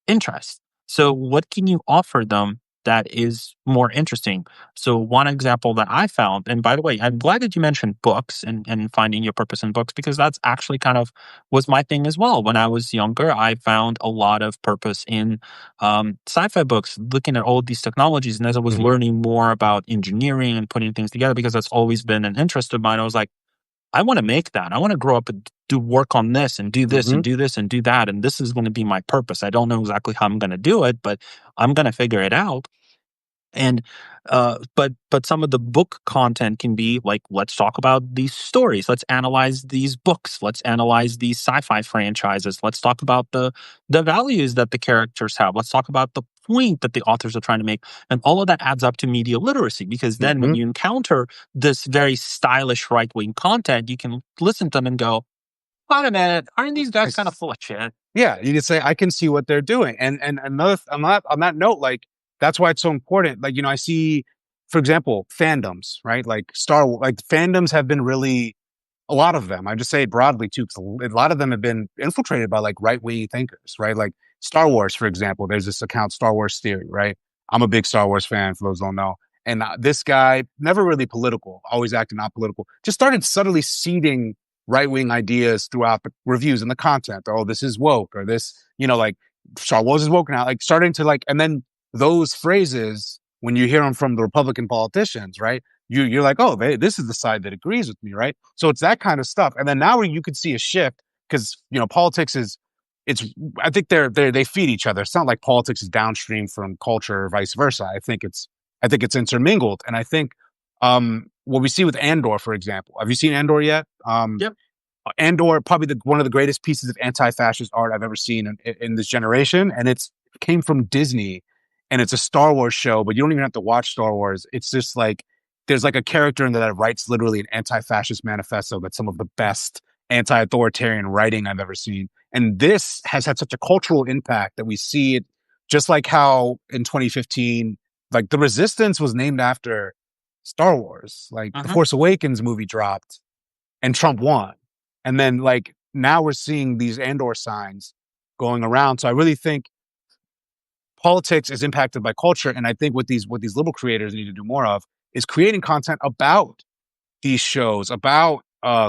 [SPEAKER 2] interest. So what can you offer them that is more interesting? So one example that I found, and by the way, I'm glad that you mentioned books and finding your purpose in books, because that's actually kind of was my thing as well. When I was younger, I found a lot of purpose in sci-fi books, looking at all these technologies. And as I was
[SPEAKER 1] Mm-hmm.
[SPEAKER 2] learning more about engineering and putting things together, because that's always been an interest of mine, I was like, I want to make that. I want to grow up and do work on this and do this
[SPEAKER 1] Mm-hmm.
[SPEAKER 2] and do this and do that. And this is going to be my purpose. I don't know exactly how I'm going to do it, but I'm going to figure it out. And but some of the book content can be like, let's talk about these stories, let's analyze these books, let's analyze these sci-fi franchises, let's talk about the values that the characters have, let's talk about the point that the authors are trying to make. And all of that adds up to media literacy, because then when
[SPEAKER 1] Mm-hmm.
[SPEAKER 2] you encounter this very stylish right-wing content, you can listen to them and go, wait a minute, aren't these guys kind of full of shit?
[SPEAKER 1] Yeah, you can say I can see what they're doing, and another on that note, like that's why it's so important. Like I see, for example, fandoms, right? Like like fandoms have been really a lot of them. I just say it broadly too, because a lot of them have been infiltrated by like right wing thinkers, right? Like Star Wars, for example. There's this account, Star Wars Theory, right? I'm a big Star Wars fan, for those who don't know. And this guy, never really political, always acting not political, just started subtly seeding right wing ideas throughout the reviews and the content. Oh, this is woke, or this, like Star Wars is woke now. Like starting to and then those phrases, when you hear them from the Republican politicians, right? You're like, oh, this is the side that agrees with me, right? So it's that kind of stuff. And then now where you could see a shift, because politics is, it's, I think they feed each other. It's not like politics is downstream from culture or vice versa. I think it's intermingled. And I think what we see with Andor, for example. Have you seen Andor yet?
[SPEAKER 2] Yep.
[SPEAKER 1] Andor, probably one of the greatest pieces of anti-fascist art I've ever seen in this generation, and it came from Disney, and it's a Star Wars show, but you don't even have to watch Star Wars. It's just like there's like a character in there that writes literally an anti-fascist manifesto that some of the best anti-authoritarian writing I've ever seen. And this has had such a cultural impact that we see it just like how in 2015, like the Resistance was named after Star Wars. Like the
[SPEAKER 2] Mhm.
[SPEAKER 1] Force Awakens movie dropped and Trump won. And then like now we're seeing these Andor signs going around. So I really think politics is impacted by culture. And I think what these little creators need to do more of is creating content about these shows, about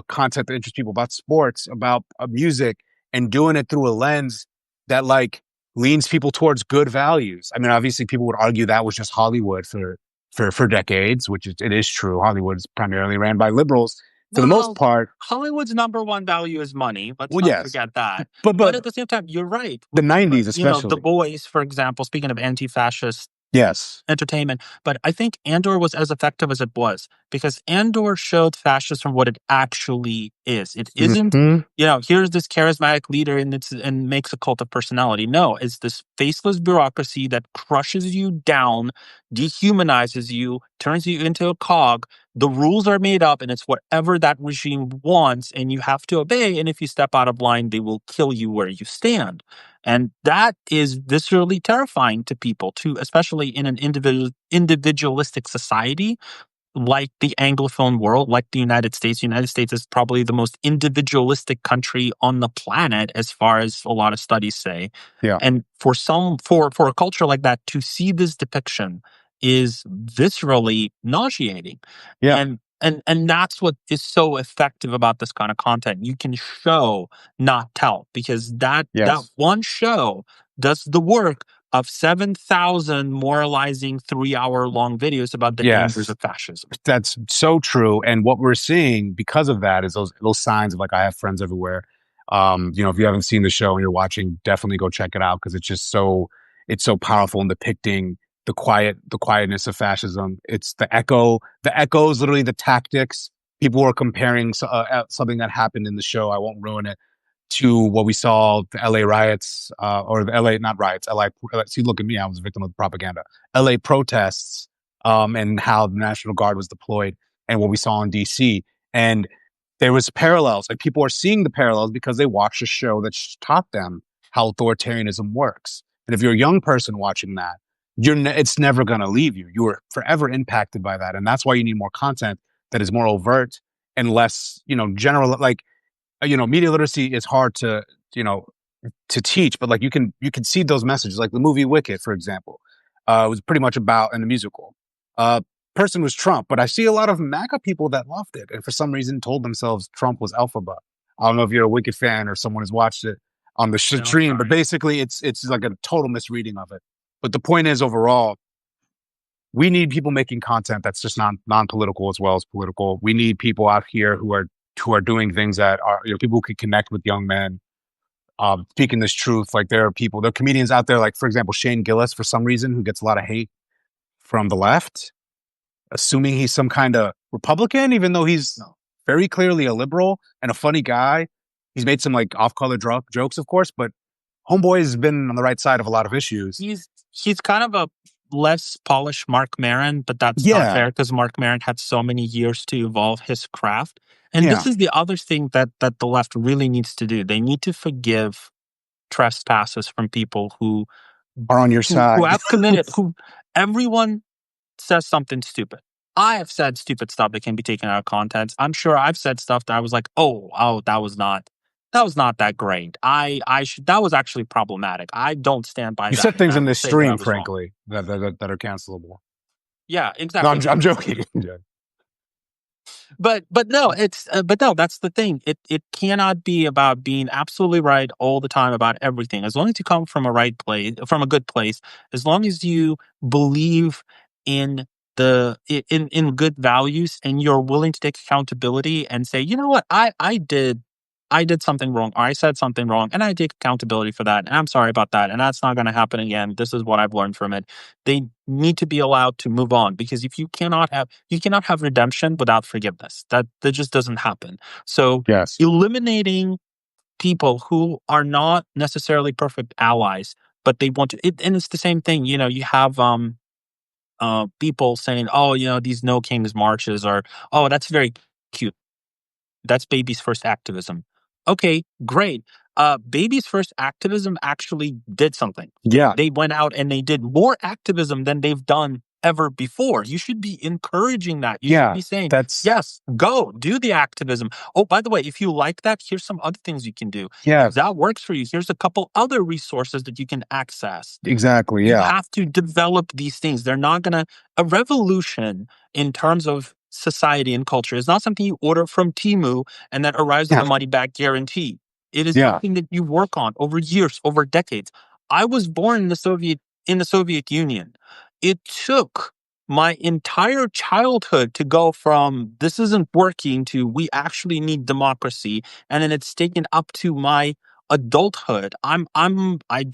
[SPEAKER 1] content that interests people, about sports, about music, and doing it through a lens that like leans people towards good values. I mean, obviously, people would argue that was just Hollywood for decades, which it is true. Hollywood is primarily ran by liberals for the most
[SPEAKER 2] Well,
[SPEAKER 1] part.
[SPEAKER 2] Hollywood's number one value is money. Let's
[SPEAKER 1] Well,
[SPEAKER 2] not
[SPEAKER 1] yes,
[SPEAKER 2] forget that.
[SPEAKER 1] but
[SPEAKER 2] But at the same time, you're right.
[SPEAKER 1] the '90s
[SPEAKER 2] The
[SPEAKER 1] especially.
[SPEAKER 2] boys, for example, speaking of anti-fascist
[SPEAKER 1] Yes.
[SPEAKER 2] entertainment. But I think Andor was as effective as it was because Andor showed fascism what it actually is. It isn't,
[SPEAKER 1] Hmm.
[SPEAKER 2] here's this charismatic leader and makes a cult of personality. No, it's this faceless bureaucracy that crushes you down, dehumanizes you, turns you into a cog. The rules are made up and it's whatever that regime wants and you have to obey. And if you step out of line, they will kill you where you stand. And that is viscerally terrifying to people, too, especially in an individualistic society like the Anglophone world, like the United States. The United States is probably the most individualistic country on the planet, as far as a lot of studies say.
[SPEAKER 1] Yeah.
[SPEAKER 2] And for a culture like that to see this depiction is viscerally nauseating.
[SPEAKER 1] Yeah.
[SPEAKER 2] And that's what is so effective about this kind of content. You can show, not tell, because that
[SPEAKER 1] Yes.
[SPEAKER 2] one show does the work of 7,000 moralizing 3-hour long videos about the dangers
[SPEAKER 1] Yes.
[SPEAKER 2] of fascism.
[SPEAKER 1] That's so true. And what we're seeing because of that is those signs of like I have friends everywhere. If you haven't seen the show and you're watching, definitely go check it out because it's so powerful in depicting the quietness of fascism. It's the echo. The echo is literally the tactics. People were comparing something that happened in the show. I won't ruin it to what we saw the LA riots, or the LA, not riots, LA, see, look at me, I was a victim of propaganda. LA protests, and how the National Guard was deployed and what we saw in DC. And there was parallels. Like people are seeing the parallels because they watched a show that taught them how authoritarianism works. And if you're a young person watching that, it's never going to leave you. You are forever impacted by that. And that's why you need more content that is more overt and less, general, like, media literacy is hard you know, to teach, but like you can see those messages, like the movie Wicked, for example. It was pretty much about in the musical. Uh, person was Trump, but I see a lot of MAGA people that loved it, and for some reason told themselves Trump was Alphaba. I don't know if you're a Wicked fan or someone has watched it on the
[SPEAKER 2] No,
[SPEAKER 1] stream, but
[SPEAKER 2] sorry.
[SPEAKER 1] basically it's like a total misreading of it. But the point is, overall, we need people making content that's just non-political as well as political. We need people out here who are doing things that are people who can connect with young men, speaking this truth. Like there are comedians out there, like for example, Shane Gillis, for some reason, who gets a lot of hate from the left, assuming he's some kind of Republican, even though he's very clearly a liberal and a funny guy. He's made some like off-color jokes, of course, but Homeboy has been on the right side of a lot of issues.
[SPEAKER 2] He's kind of a less polished Mark Maron, but that's not
[SPEAKER 1] Yeah,
[SPEAKER 2] fair because Mark Maron had so many years to evolve his craft. And this
[SPEAKER 1] yeah,
[SPEAKER 2] is the other thing that the left really needs to do. They need to forgive trespasses from people
[SPEAKER 1] are on your
[SPEAKER 2] who
[SPEAKER 1] side.
[SPEAKER 2] have committed who everyone says something stupid. I have said stupid stuff that can be taken out of context. I'm sure I've said stuff that I was like, oh, that was not that great. I should that was actually problematic. I don't stand by
[SPEAKER 1] You
[SPEAKER 2] that,
[SPEAKER 1] said
[SPEAKER 2] and
[SPEAKER 1] things
[SPEAKER 2] I
[SPEAKER 1] in
[SPEAKER 2] will
[SPEAKER 1] this
[SPEAKER 2] say that I
[SPEAKER 1] stream,
[SPEAKER 2] was wrong.
[SPEAKER 1] frankly, that are cancelable.
[SPEAKER 2] Yeah,
[SPEAKER 1] No,
[SPEAKER 2] exactly.
[SPEAKER 1] I'm joking.
[SPEAKER 2] But no, but no, that's the thing. It cannot be about being absolutely right all the time about everything. As long as you come from a right place, from a good place, as long as you believe in in good values and you're willing to take accountability and say, you know what, I did something wrong or I said something wrong and I take accountability for that and I'm sorry about that and that's not going to happen again. This is what I've learned from it. They need to be allowed to move on because if you cannot have redemption without forgiveness. That just doesn't happen. So
[SPEAKER 1] Yes.
[SPEAKER 2] eliminating people who are not necessarily perfect allies, but they want to and it's the same thing, you have people saying, oh, these no kings marches or oh, that's very cute. That's baby's first activism. Okay, great. Baby's first activism actually did something.
[SPEAKER 1] Yeah.
[SPEAKER 2] They went out and they did more activism than they've done ever before. You should be encouraging that. You should
[SPEAKER 1] Yeah.
[SPEAKER 2] be saying,
[SPEAKER 1] That's
[SPEAKER 2] yes, go do the activism. Oh, by the way, if you like that, here's some other things you can do. If
[SPEAKER 1] yes.
[SPEAKER 2] that works for you, here's a couple other resources that you can access.
[SPEAKER 1] Exactly.
[SPEAKER 2] You
[SPEAKER 1] Yeah.
[SPEAKER 2] have to develop these things. They're not gonna A revolution in terms of society and culture is not something you order from Timu and that arrives with
[SPEAKER 1] Yeah.
[SPEAKER 2] a money back guarantee. It is
[SPEAKER 1] Yeah.
[SPEAKER 2] something that you work on over years, over decades. I was born in the Soviet Union. It took my entire childhood to go from this isn't working to we actually need democracy, and then it's taken up to my adulthood. I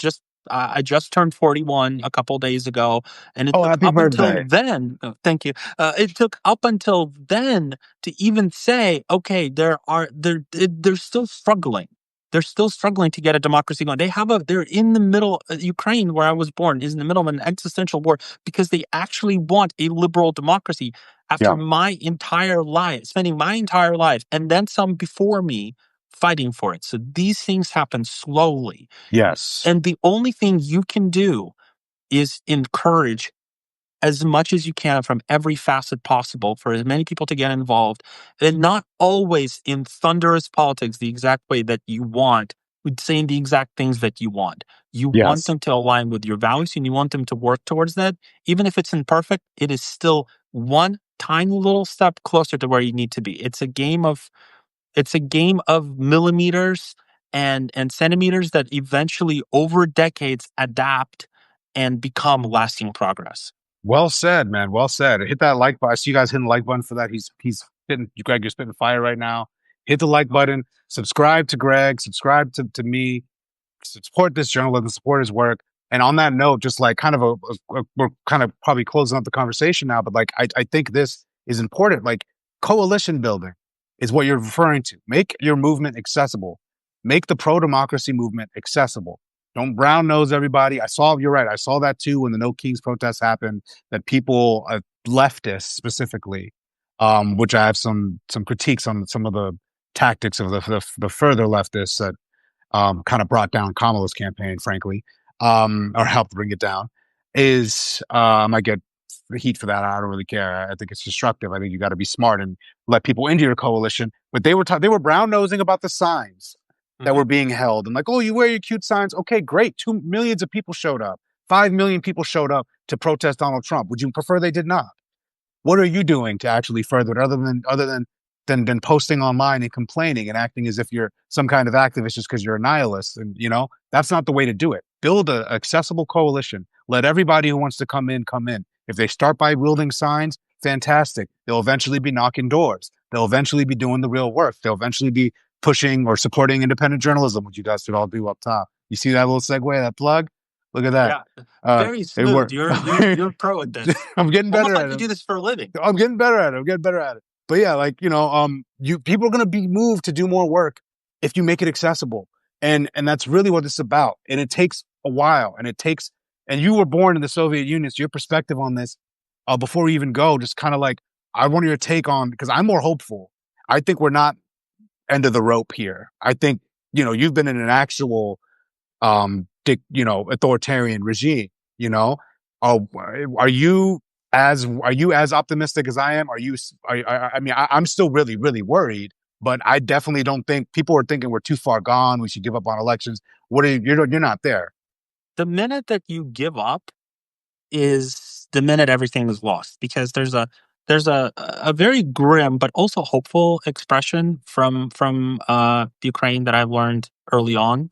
[SPEAKER 2] just turned 41 a couple days ago, and it
[SPEAKER 1] Oh,
[SPEAKER 2] took
[SPEAKER 1] happy
[SPEAKER 2] up until
[SPEAKER 1] birthday.
[SPEAKER 2] then. Thank you. It took up until then to even say, okay, they're still struggling. They're still struggling to get a democracy going. They're in the middle. Ukraine, where I was born, is in the middle of an existential war because they actually want a liberal democracy. After
[SPEAKER 1] Yeah.
[SPEAKER 2] my entire life, spending my entire life, and then some before me, fighting for it. So these things happen slowly.
[SPEAKER 1] Yes.
[SPEAKER 2] And the only thing you can do is encourage as much as you can from every facet possible for as many people to get involved, and not always in thunderous politics the exact way that you want, with saying the exact things that you want. You want
[SPEAKER 1] Yes.
[SPEAKER 2] them to align with your values and you want them to work towards that. Even if it's imperfect, it is still one tiny little step closer to where you need to be. It's a game of millimeters and centimeters that eventually over decades adapt and become lasting progress.
[SPEAKER 1] Well said, man. Well said. Hit that like button. I see you guys hitting the like button for that. He's hitting Greg, you're spitting fire right now. Hit the like button. Subscribe to Greg. Subscribe to me. Support this journalism, support his work. And on that note, just like kind of we're kind of probably closing up the conversation now, but like I think this is important. Like coalition building is what you're referring to. Make your movement accessible. Make the pro democracy movement accessible. Don't brown nose everybody. You're right. I saw that too when the No Kings protests happened. That people, leftists specifically, which I have some critiques on some of the tactics of the further leftists that kind of brought down Kamala's campaign, frankly, or helped bring it down, is I might get heat for that. I don't really care. I think it's destructive. I think you got to be smart and let people into your coalition. But they were brown nosing about the signs that
[SPEAKER 2] Mhm.
[SPEAKER 1] were being held and like, oh, you wear your cute signs. Okay, great. 2 millions of people showed up. 5 million people showed up to protest Donald Trump. Would you prefer they did not? What are you doing to actually further it other than posting online and complaining and acting as if you're some kind of activist just because you're a nihilist? And that's not the way to do it. Build an accessible coalition. Let everybody who wants to come in come in. If they start by wielding signs, fantastic. They'll eventually be knocking doors. They'll eventually be doing the real work. They'll eventually be pushing or supporting independent journalism, which you guys should all do up top. You see that little segue, that plug? Look at that.
[SPEAKER 2] Yeah, very
[SPEAKER 1] It
[SPEAKER 2] smooth.
[SPEAKER 1] worked.
[SPEAKER 2] You're pro at this.
[SPEAKER 1] I'm getting
[SPEAKER 2] Almost
[SPEAKER 1] better
[SPEAKER 2] like
[SPEAKER 1] at
[SPEAKER 2] you
[SPEAKER 1] it.
[SPEAKER 2] do this for a living.
[SPEAKER 1] I'm getting better at it. I'm getting better at it. But yeah, like, you people are gonna be moved to do more work if you make it accessible. And that's really what it's about. And it takes a while. And you were born in the Soviet Union, so your perspective on this, before we even go, just kind of like I want your take on, because I'm more hopeful. I think we're not end of the rope here. I think, you've been in an actual authoritarian regime, you know, are, are you as optimistic as I am? I mean, I'm still really, really worried, but I definitely don't think people are thinking we're too far gone. We should give up on elections. You're not there.
[SPEAKER 2] The minute that you give up is the minute everything is lost because there's a very grim but also hopeful expression from Ukraine that I've learned early on.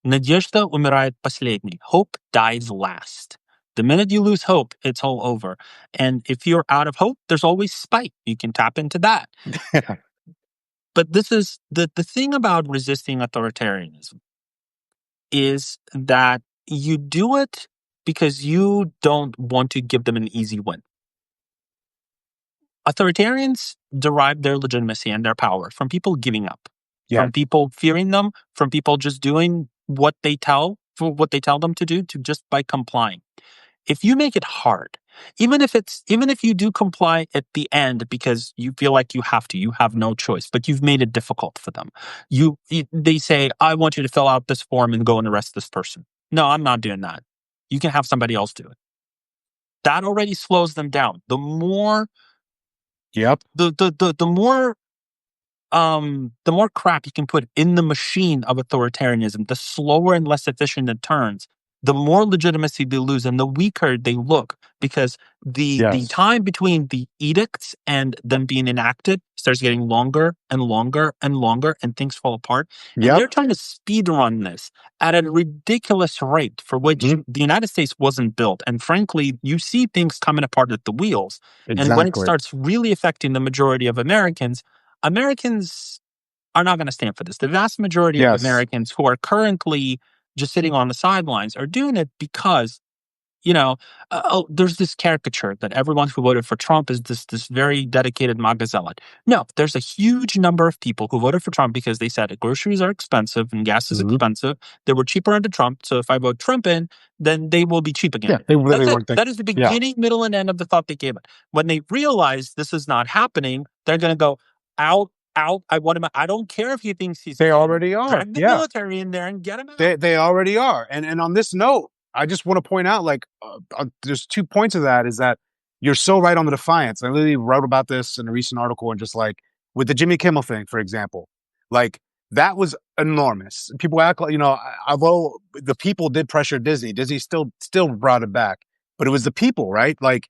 [SPEAKER 2] Надежда умирает последней. Hope dies last. The minute you lose hope, it's all over. And if you're out of hope, there's always spite. You can tap into that. But this is the thing about resisting authoritarianism is that you do it because you don't want to give them an easy win. Authoritarians derive their legitimacy and their power from people giving up,
[SPEAKER 1] Yeah.
[SPEAKER 2] from people fearing them, from people just doing what they tell them to do, to just by complying. If you make it hard, Even if you do comply at the end because you feel like you have no choice, but you've made it difficult for them. They say, I want you to fill out this form and go and arrest this person. No, I'm not doing that. You can have somebody else do it. That already slows them down.
[SPEAKER 1] Yep.
[SPEAKER 2] The more crap you can put in the machine of authoritarianism, the slower and less efficient it turns, the more legitimacy they lose and the weaker they look, because the
[SPEAKER 1] Yes.
[SPEAKER 2] time between the edicts and them being enacted starts getting longer and longer and longer, and things fall apart. And
[SPEAKER 1] Yep.
[SPEAKER 2] they're trying to speed run this at a ridiculous rate for which
[SPEAKER 1] Mhm.
[SPEAKER 2] the United States wasn't built. And frankly, you see things coming apart at the wheels. And when it
[SPEAKER 1] Exactly.
[SPEAKER 2] starts really affecting the majority of Americans are not going to stand for this. The vast majority of
[SPEAKER 1] Yes.
[SPEAKER 2] Americans who are currently just sitting on the sidelines are doing it because, you know, there's this caricature that everyone who voted for Trump is this very dedicated MAGA zealot. No, there's a huge number of people who voted for Trump because they said groceries are expensive and gas is
[SPEAKER 1] Mhm.
[SPEAKER 2] expensive. They were cheaper under Trump, so if I vote Trump in, then they will be cheap
[SPEAKER 1] Yeah.
[SPEAKER 2] again.
[SPEAKER 1] They
[SPEAKER 2] That's
[SPEAKER 1] literally
[SPEAKER 2] it.
[SPEAKER 1] weren't thinking.
[SPEAKER 2] That is the
[SPEAKER 1] Yeah.
[SPEAKER 2] beginning, middle, and end of the thought they gave it. When they realize this is not happening, they're going to go out, out. I want him. I don't care if he thinks he's
[SPEAKER 1] They
[SPEAKER 2] king.
[SPEAKER 1] already are.
[SPEAKER 2] Drag the
[SPEAKER 1] Yeah.
[SPEAKER 2] military in there and get him out.
[SPEAKER 1] They already are. And on this note, I just want to point out, like, there's 2 points of that. Is that you're so right on the defiance. I literally wrote about this in a recent article, and just like with the Jimmy Kimmel thing, for example, like that was enormous. People act like, although the people did pressure Disney, Disney still brought it back, but it was the people, right? Like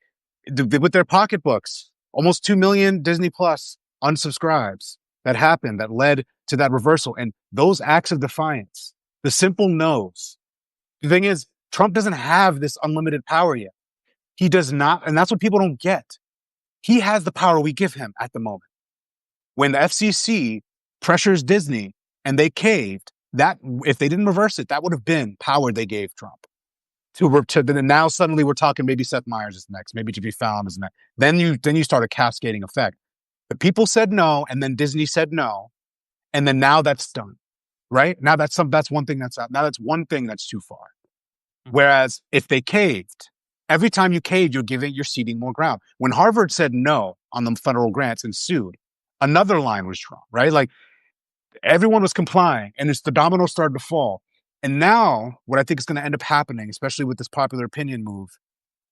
[SPEAKER 1] with their pocketbooks, almost 2 million Disney Plus unsubscribes that happened, that led to that reversal. And those acts of defiance, the simple no's. The thing is, Trump doesn't have this unlimited power yet. He does not. And that's what people don't get. He has the power we give him at the moment. When the FCC pressures Disney and they caved, that if they didn't reverse it, that would have been power they gave Trump. Now suddenly we're talking maybe Seth Meyers is next, maybe Jimmy Fallon is next. Then you start a cascading effect. The people said no, and then Disney said no, and then now that's done. Right? Now that's one thing that's out. Now that's one thing that's too far. Whereas if they caved, every time you caved, you're ceding more ground. When Harvard said no on the federal grants and sued, another line was drawn, right? Like everyone was complying, and it's the dominoes started to fall. And now what I think is going to end up happening, especially with this popular opinion move,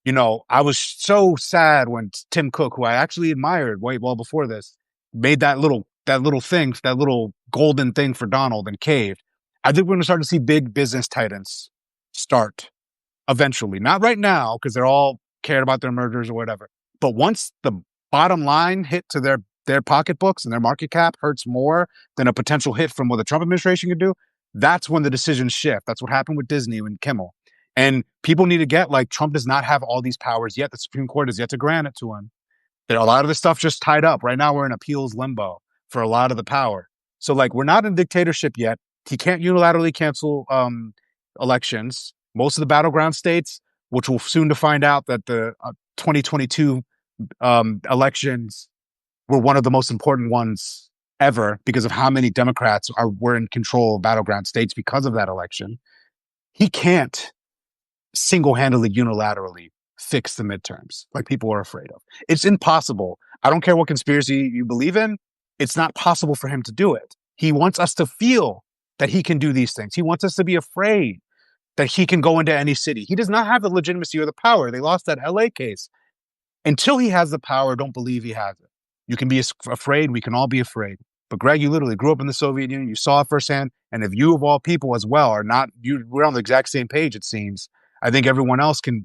[SPEAKER 1] I was so sad when Tim Cook, who I actually admired way well before this, made that little thing, that little golden thing for Donald and caved. I think we're going to start to see big business titans start eventually. Not right now, because they're all cared about their mergers or whatever. But once the bottom line hit to their pocketbooks and their market cap hurts more than a potential hit from what the Trump administration could do, that's when the decisions shift. That's what happened with Disney and Kimmel. And people need to get, like, Trump does not have all these powers yet. The Supreme Court has yet to grant it to him. There a lot of this stuff just tied up. Right now, we're in appeals limbo for a lot of the power. So, like, we're not in dictatorship yet. He can't unilaterally cancel elections. Most of the battleground states, which we'll soon to find out that the 2022 elections were one of the most important ones ever because of how many Democrats were in control of battleground states because of that election. He can't single-handedly, unilaterally fix the midterms like people are afraid of. It's impossible. I don't care what conspiracy you believe in. It's not possible for him to do it. He wants us to feel that he can do these things. He wants us to be afraid that he can go into any city. He does not have the legitimacy or the power. They lost that LA case. Until he has the power, don't believe he has it. You can be afraid. We can all be afraid. But Greg, you literally grew up in the Soviet Union. You saw it firsthand. And if you, of all people as well, are not, we're on the exact same page, it seems. I think everyone else can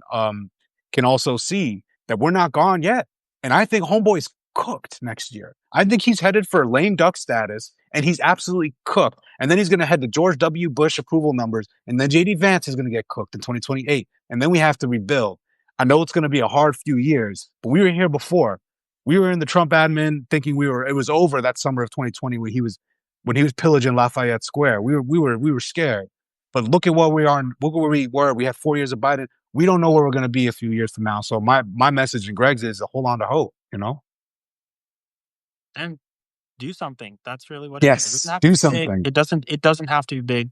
[SPEAKER 1] also see that we're not gone yet. And I think Homeboy's cooked next year. I think he's headed for lame duck status, and he's absolutely cooked. And then he's going to head to George W. Bush approval numbers, and then JD Vance is going to get cooked in 2028. And then we have to rebuild. I know it's going to be a hard few years, but we were here before. We were in the Trump admin thinking it was over that summer of 2020 when he was pillaging Lafayette Square. We were scared. But look at what we are. Look at where we were. We had 4 years of Biden. We don't know where we're going to be a few years from now. So my message and Greg's is to hold on to hope.
[SPEAKER 2] And do something. That's really what it is. It doesn't
[SPEAKER 1] Yes,
[SPEAKER 2] have to
[SPEAKER 1] do
[SPEAKER 2] be big.
[SPEAKER 1] something.
[SPEAKER 2] It doesn't have to be big.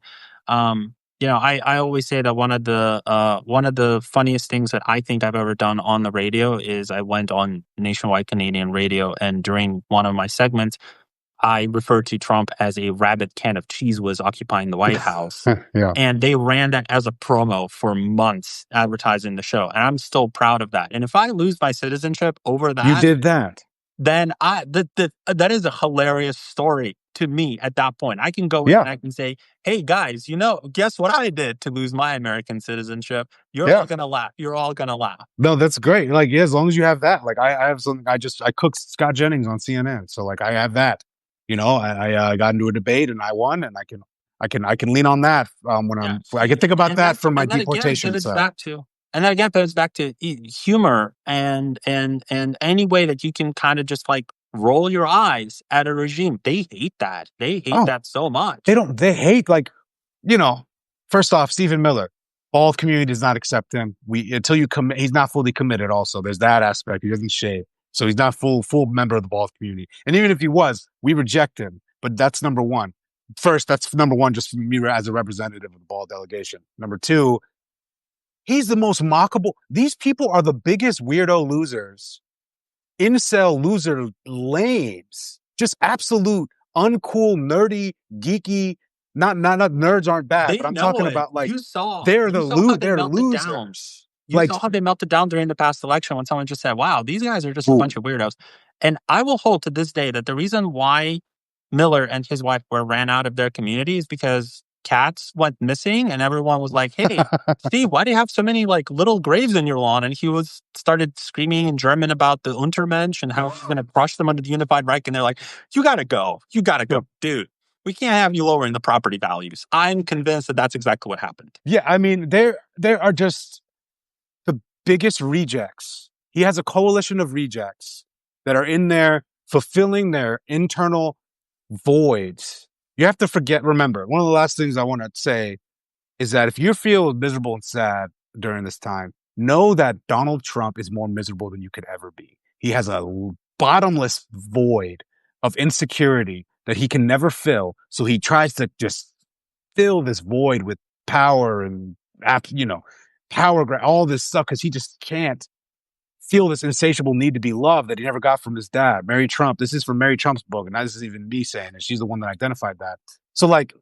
[SPEAKER 2] I always say that one of the funniest things that I think I've ever done on the radio is I went on nationwide Canadian radio, and during one of my segments, I referred to Trump as a rabid can of cheese was occupying the White House.
[SPEAKER 1] Yeah.
[SPEAKER 2] And they ran that as a promo for months advertising the show. And I'm still proud of that. And if I lose my citizenship over
[SPEAKER 1] You
[SPEAKER 2] that,
[SPEAKER 1] did that.
[SPEAKER 2] then that is a hilarious story to me at that point. I can go in
[SPEAKER 1] Yeah.
[SPEAKER 2] and I can say, "Hey guys, guess what I did to lose my American citizenship?" You're all
[SPEAKER 1] Yeah.
[SPEAKER 2] gonna laugh. You're all gonna laugh.
[SPEAKER 1] No, that's great. Like, yeah, as long as you have that. Like, I have something. I cooked Scott Jennings on CNN, so like I have that. I got into a debate and I won, and I can lean on that when
[SPEAKER 2] Yeah,
[SPEAKER 1] I can think about
[SPEAKER 2] and
[SPEAKER 1] that
[SPEAKER 2] that's
[SPEAKER 1] from my
[SPEAKER 2] and that again
[SPEAKER 1] deportation
[SPEAKER 2] pivots
[SPEAKER 1] side.
[SPEAKER 2] back to and that again pivots back to humor and any way that you can kind of just like roll your eyes at a regime. They hate that. They hate
[SPEAKER 1] Oh,
[SPEAKER 2] that so
[SPEAKER 1] they
[SPEAKER 2] much.
[SPEAKER 1] don't. They hate like you know. First off, Stephen Miller. Bald community does not accept him. We until you commit. He's not fully committed. Also, there's that aspect. He doesn't shave, so he's not full member of the bald community. And even if he was, we reject him. But that's number one. First, that's number one, just for me as a representative of the bald delegation. Number two, he's the most mockable. These people are the biggest weirdo losers, incel loser lames, just absolute uncool, nerdy, geeky. Not nerds aren't bad,
[SPEAKER 2] They
[SPEAKER 1] but I'm
[SPEAKER 2] know
[SPEAKER 1] talking
[SPEAKER 2] it.
[SPEAKER 1] about like they're
[SPEAKER 2] You saw how they
[SPEAKER 1] they're
[SPEAKER 2] melted down.
[SPEAKER 1] losers.
[SPEAKER 2] You
[SPEAKER 1] Like,
[SPEAKER 2] saw how they melted down during the past election when someone just said, "Wow, these guys are just a
[SPEAKER 1] ooh,
[SPEAKER 2] bunch of weirdos." And I will hold to this day that the reason why Miller and his wife were ran out of their community is because cats went missing, and everyone was like, "Hey, Steve, why do you have so many like little graves in your lawn?" And he was started screaming in German about the Untermensch and how he's going to crush them under the Unified Reich. And they're like, you gotta
[SPEAKER 1] yeah,
[SPEAKER 2] go, dude. We can't have you lowering the property values." I'm convinced that that's exactly what happened.
[SPEAKER 1] yeah. I mean, there are just the biggest rejects. He has a coalition of rejects that are in there fulfilling their internal voids. You have to remember, one of the last things I want to say is that if you feel miserable and sad during this time, know that Donald Trump is more miserable than you could ever be. He has a bottomless void of insecurity that he can never fill. So he tries to just fill this void with power and, you know, all this stuff because he just can't feel this insatiable need to be loved that he never got from his dad. Mary Trump. This is from Mary Trump's book, and this is even me saying it. She's the one that identified that. So like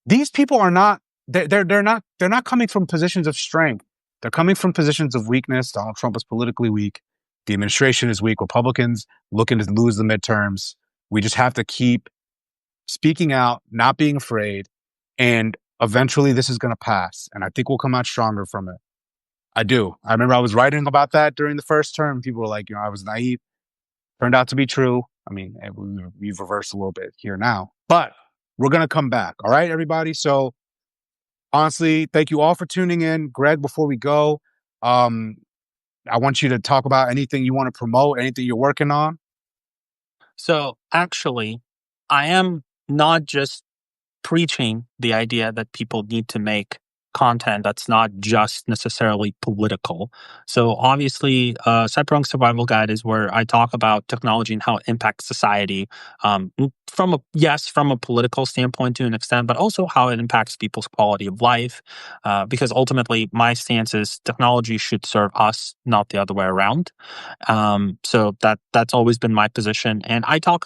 [SPEAKER 1] these people are not they're not coming from positions of strength. They're coming from positions of weakness. Donald Trump is politically weak. The administration is weak. Republicans looking to lose the midterms. We just have to keep speaking out, not being afraid, and eventually this is going to pass. And I think we'll come out stronger from it. I do. I remember I was writing about that during the first term. People were like, I was naive. Turned out to be true. I mean, we've reversed a little bit here now, but we're going to come back. All right, everybody. So honestly, thank you all for tuning in. Greg, before we go, um, I want you to talk about anything you want to promote, anything you're working on.
[SPEAKER 2] So actually, I am not just preaching the idea that people need to make content that's not just necessarily political. So obviously, Cyberpunk Survival Guide is where I talk about technology and how it impacts society, from a political standpoint to an extent, but also how it impacts people's quality of life. Because ultimately, my stance is technology should serve us, not the other way around. So that's always been my position. And I try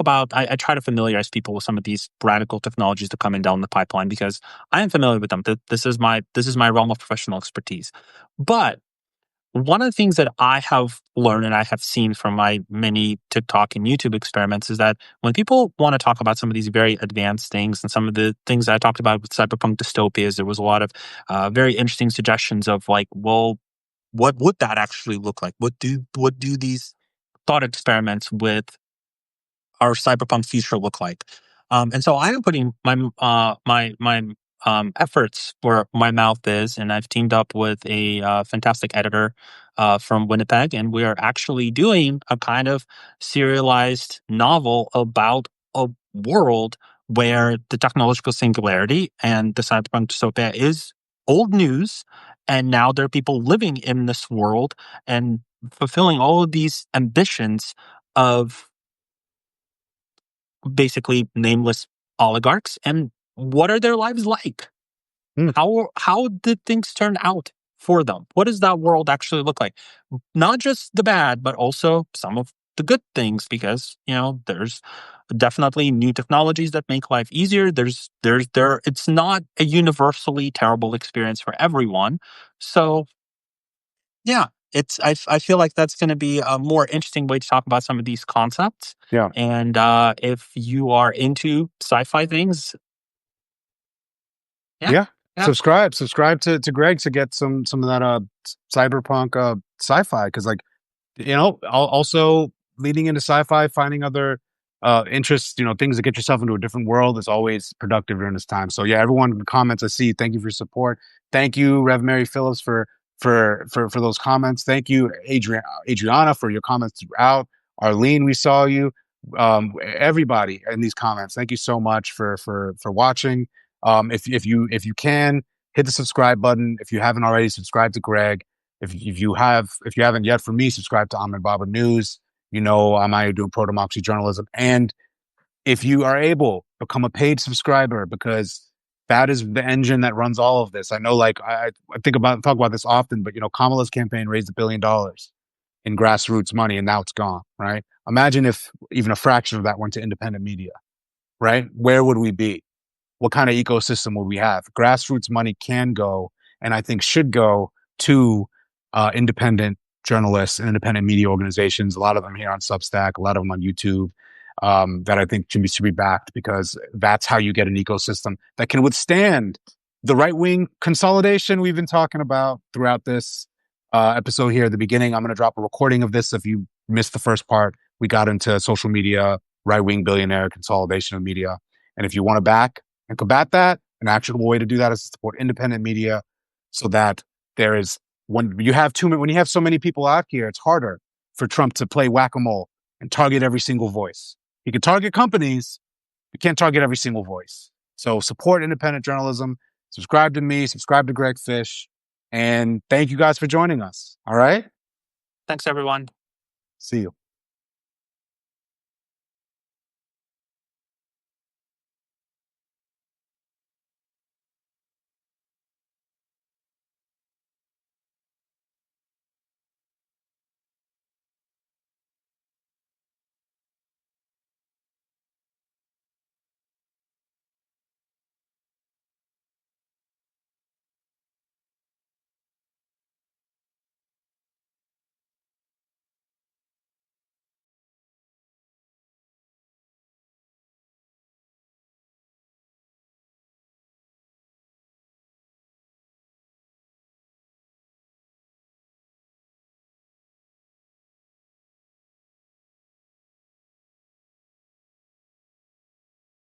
[SPEAKER 2] to familiarize people with some of these radical technologies that are coming down the pipeline because I am familiar with them. This is my realm of professional expertise. But one of the things that I have learned and I have seen from my many TikTok and YouTube experiments is that when people want to talk about some of these very advanced things and some of the things that I talked about with cyberpunk dystopias, there was a lot of very interesting suggestions of like, well, what would that actually look like? What do these thought experiments with our cyberpunk future look like? And so I am putting my efforts where my mouth is, and I've teamed up with a fantastic editor from Winnipeg, and we are actually doing a kind of serialized novel about a world where the technological singularity and the cyberpunk dystopia is old news, and now there are people living in this world and fulfilling all of these ambitions of basically nameless oligarchs. And what are their lives like?
[SPEAKER 1] Hmm.
[SPEAKER 2] How did things turn out for them? What does that world actually look like? Not just the bad, but also some of the good things, because there's definitely new technologies that make life easier. There It's not a universally terrible experience for everyone. So yeah, I feel like that's going to be a more interesting way to talk about some of these concepts.
[SPEAKER 1] Yeah.
[SPEAKER 2] And if you are into sci-fi things, yeah,
[SPEAKER 1] Yeah.
[SPEAKER 2] yeah,
[SPEAKER 1] Subscribe to Greg to get some of that cyberpunk sci-fi, because like, also leading into sci-fi, finding other interests, things that get yourself into a different world is always productive during this time. So yeah, everyone in the comments I see, thank you for your support. Thank you, Rev Mary Phillips, for those comments. Thank you, Adriana, for your comments throughout. Arlene, we saw you. Everybody in these comments, thank you so much for watching. If you can, hit the subscribe button. If you haven't already, subscribe to Greg. If you haven't yet, for me, subscribe to Ahmed Baba News. I'm out here doing pro democracy journalism. And if you are able, become a paid subscriber, because that is the engine that runs all of this. I know, like I talk about this often, but Kamala's campaign raised $1 billion in grassroots money, and now it's gone. Right? Imagine if even a fraction of that went to independent media. Right? Where would we be? What kind of ecosystem will we have? Grassroots money can go, and I think should go, to independent journalists and independent media organizations. A lot of them here on Substack, a lot of them on YouTube, that I think should be backed, because that's how you get an ecosystem that can withstand the right wing consolidation we've been talking about throughout this episode here at the beginning. I'm going to drop a recording of this. If you missed the first part, we got into social media, right wing billionaire consolidation of media. And if you want to back and combat that, an actionable way to do that is to support independent media, so that there is, when you have so many people out here, it's harder for Trump to play whack-a-mole and target every single voice. He can target companies, you can't target every single voice. So support independent journalism, subscribe to me, subscribe to Greg Fish, and thank you guys for joining us. All right?
[SPEAKER 2] thanks everyone.
[SPEAKER 1] See you.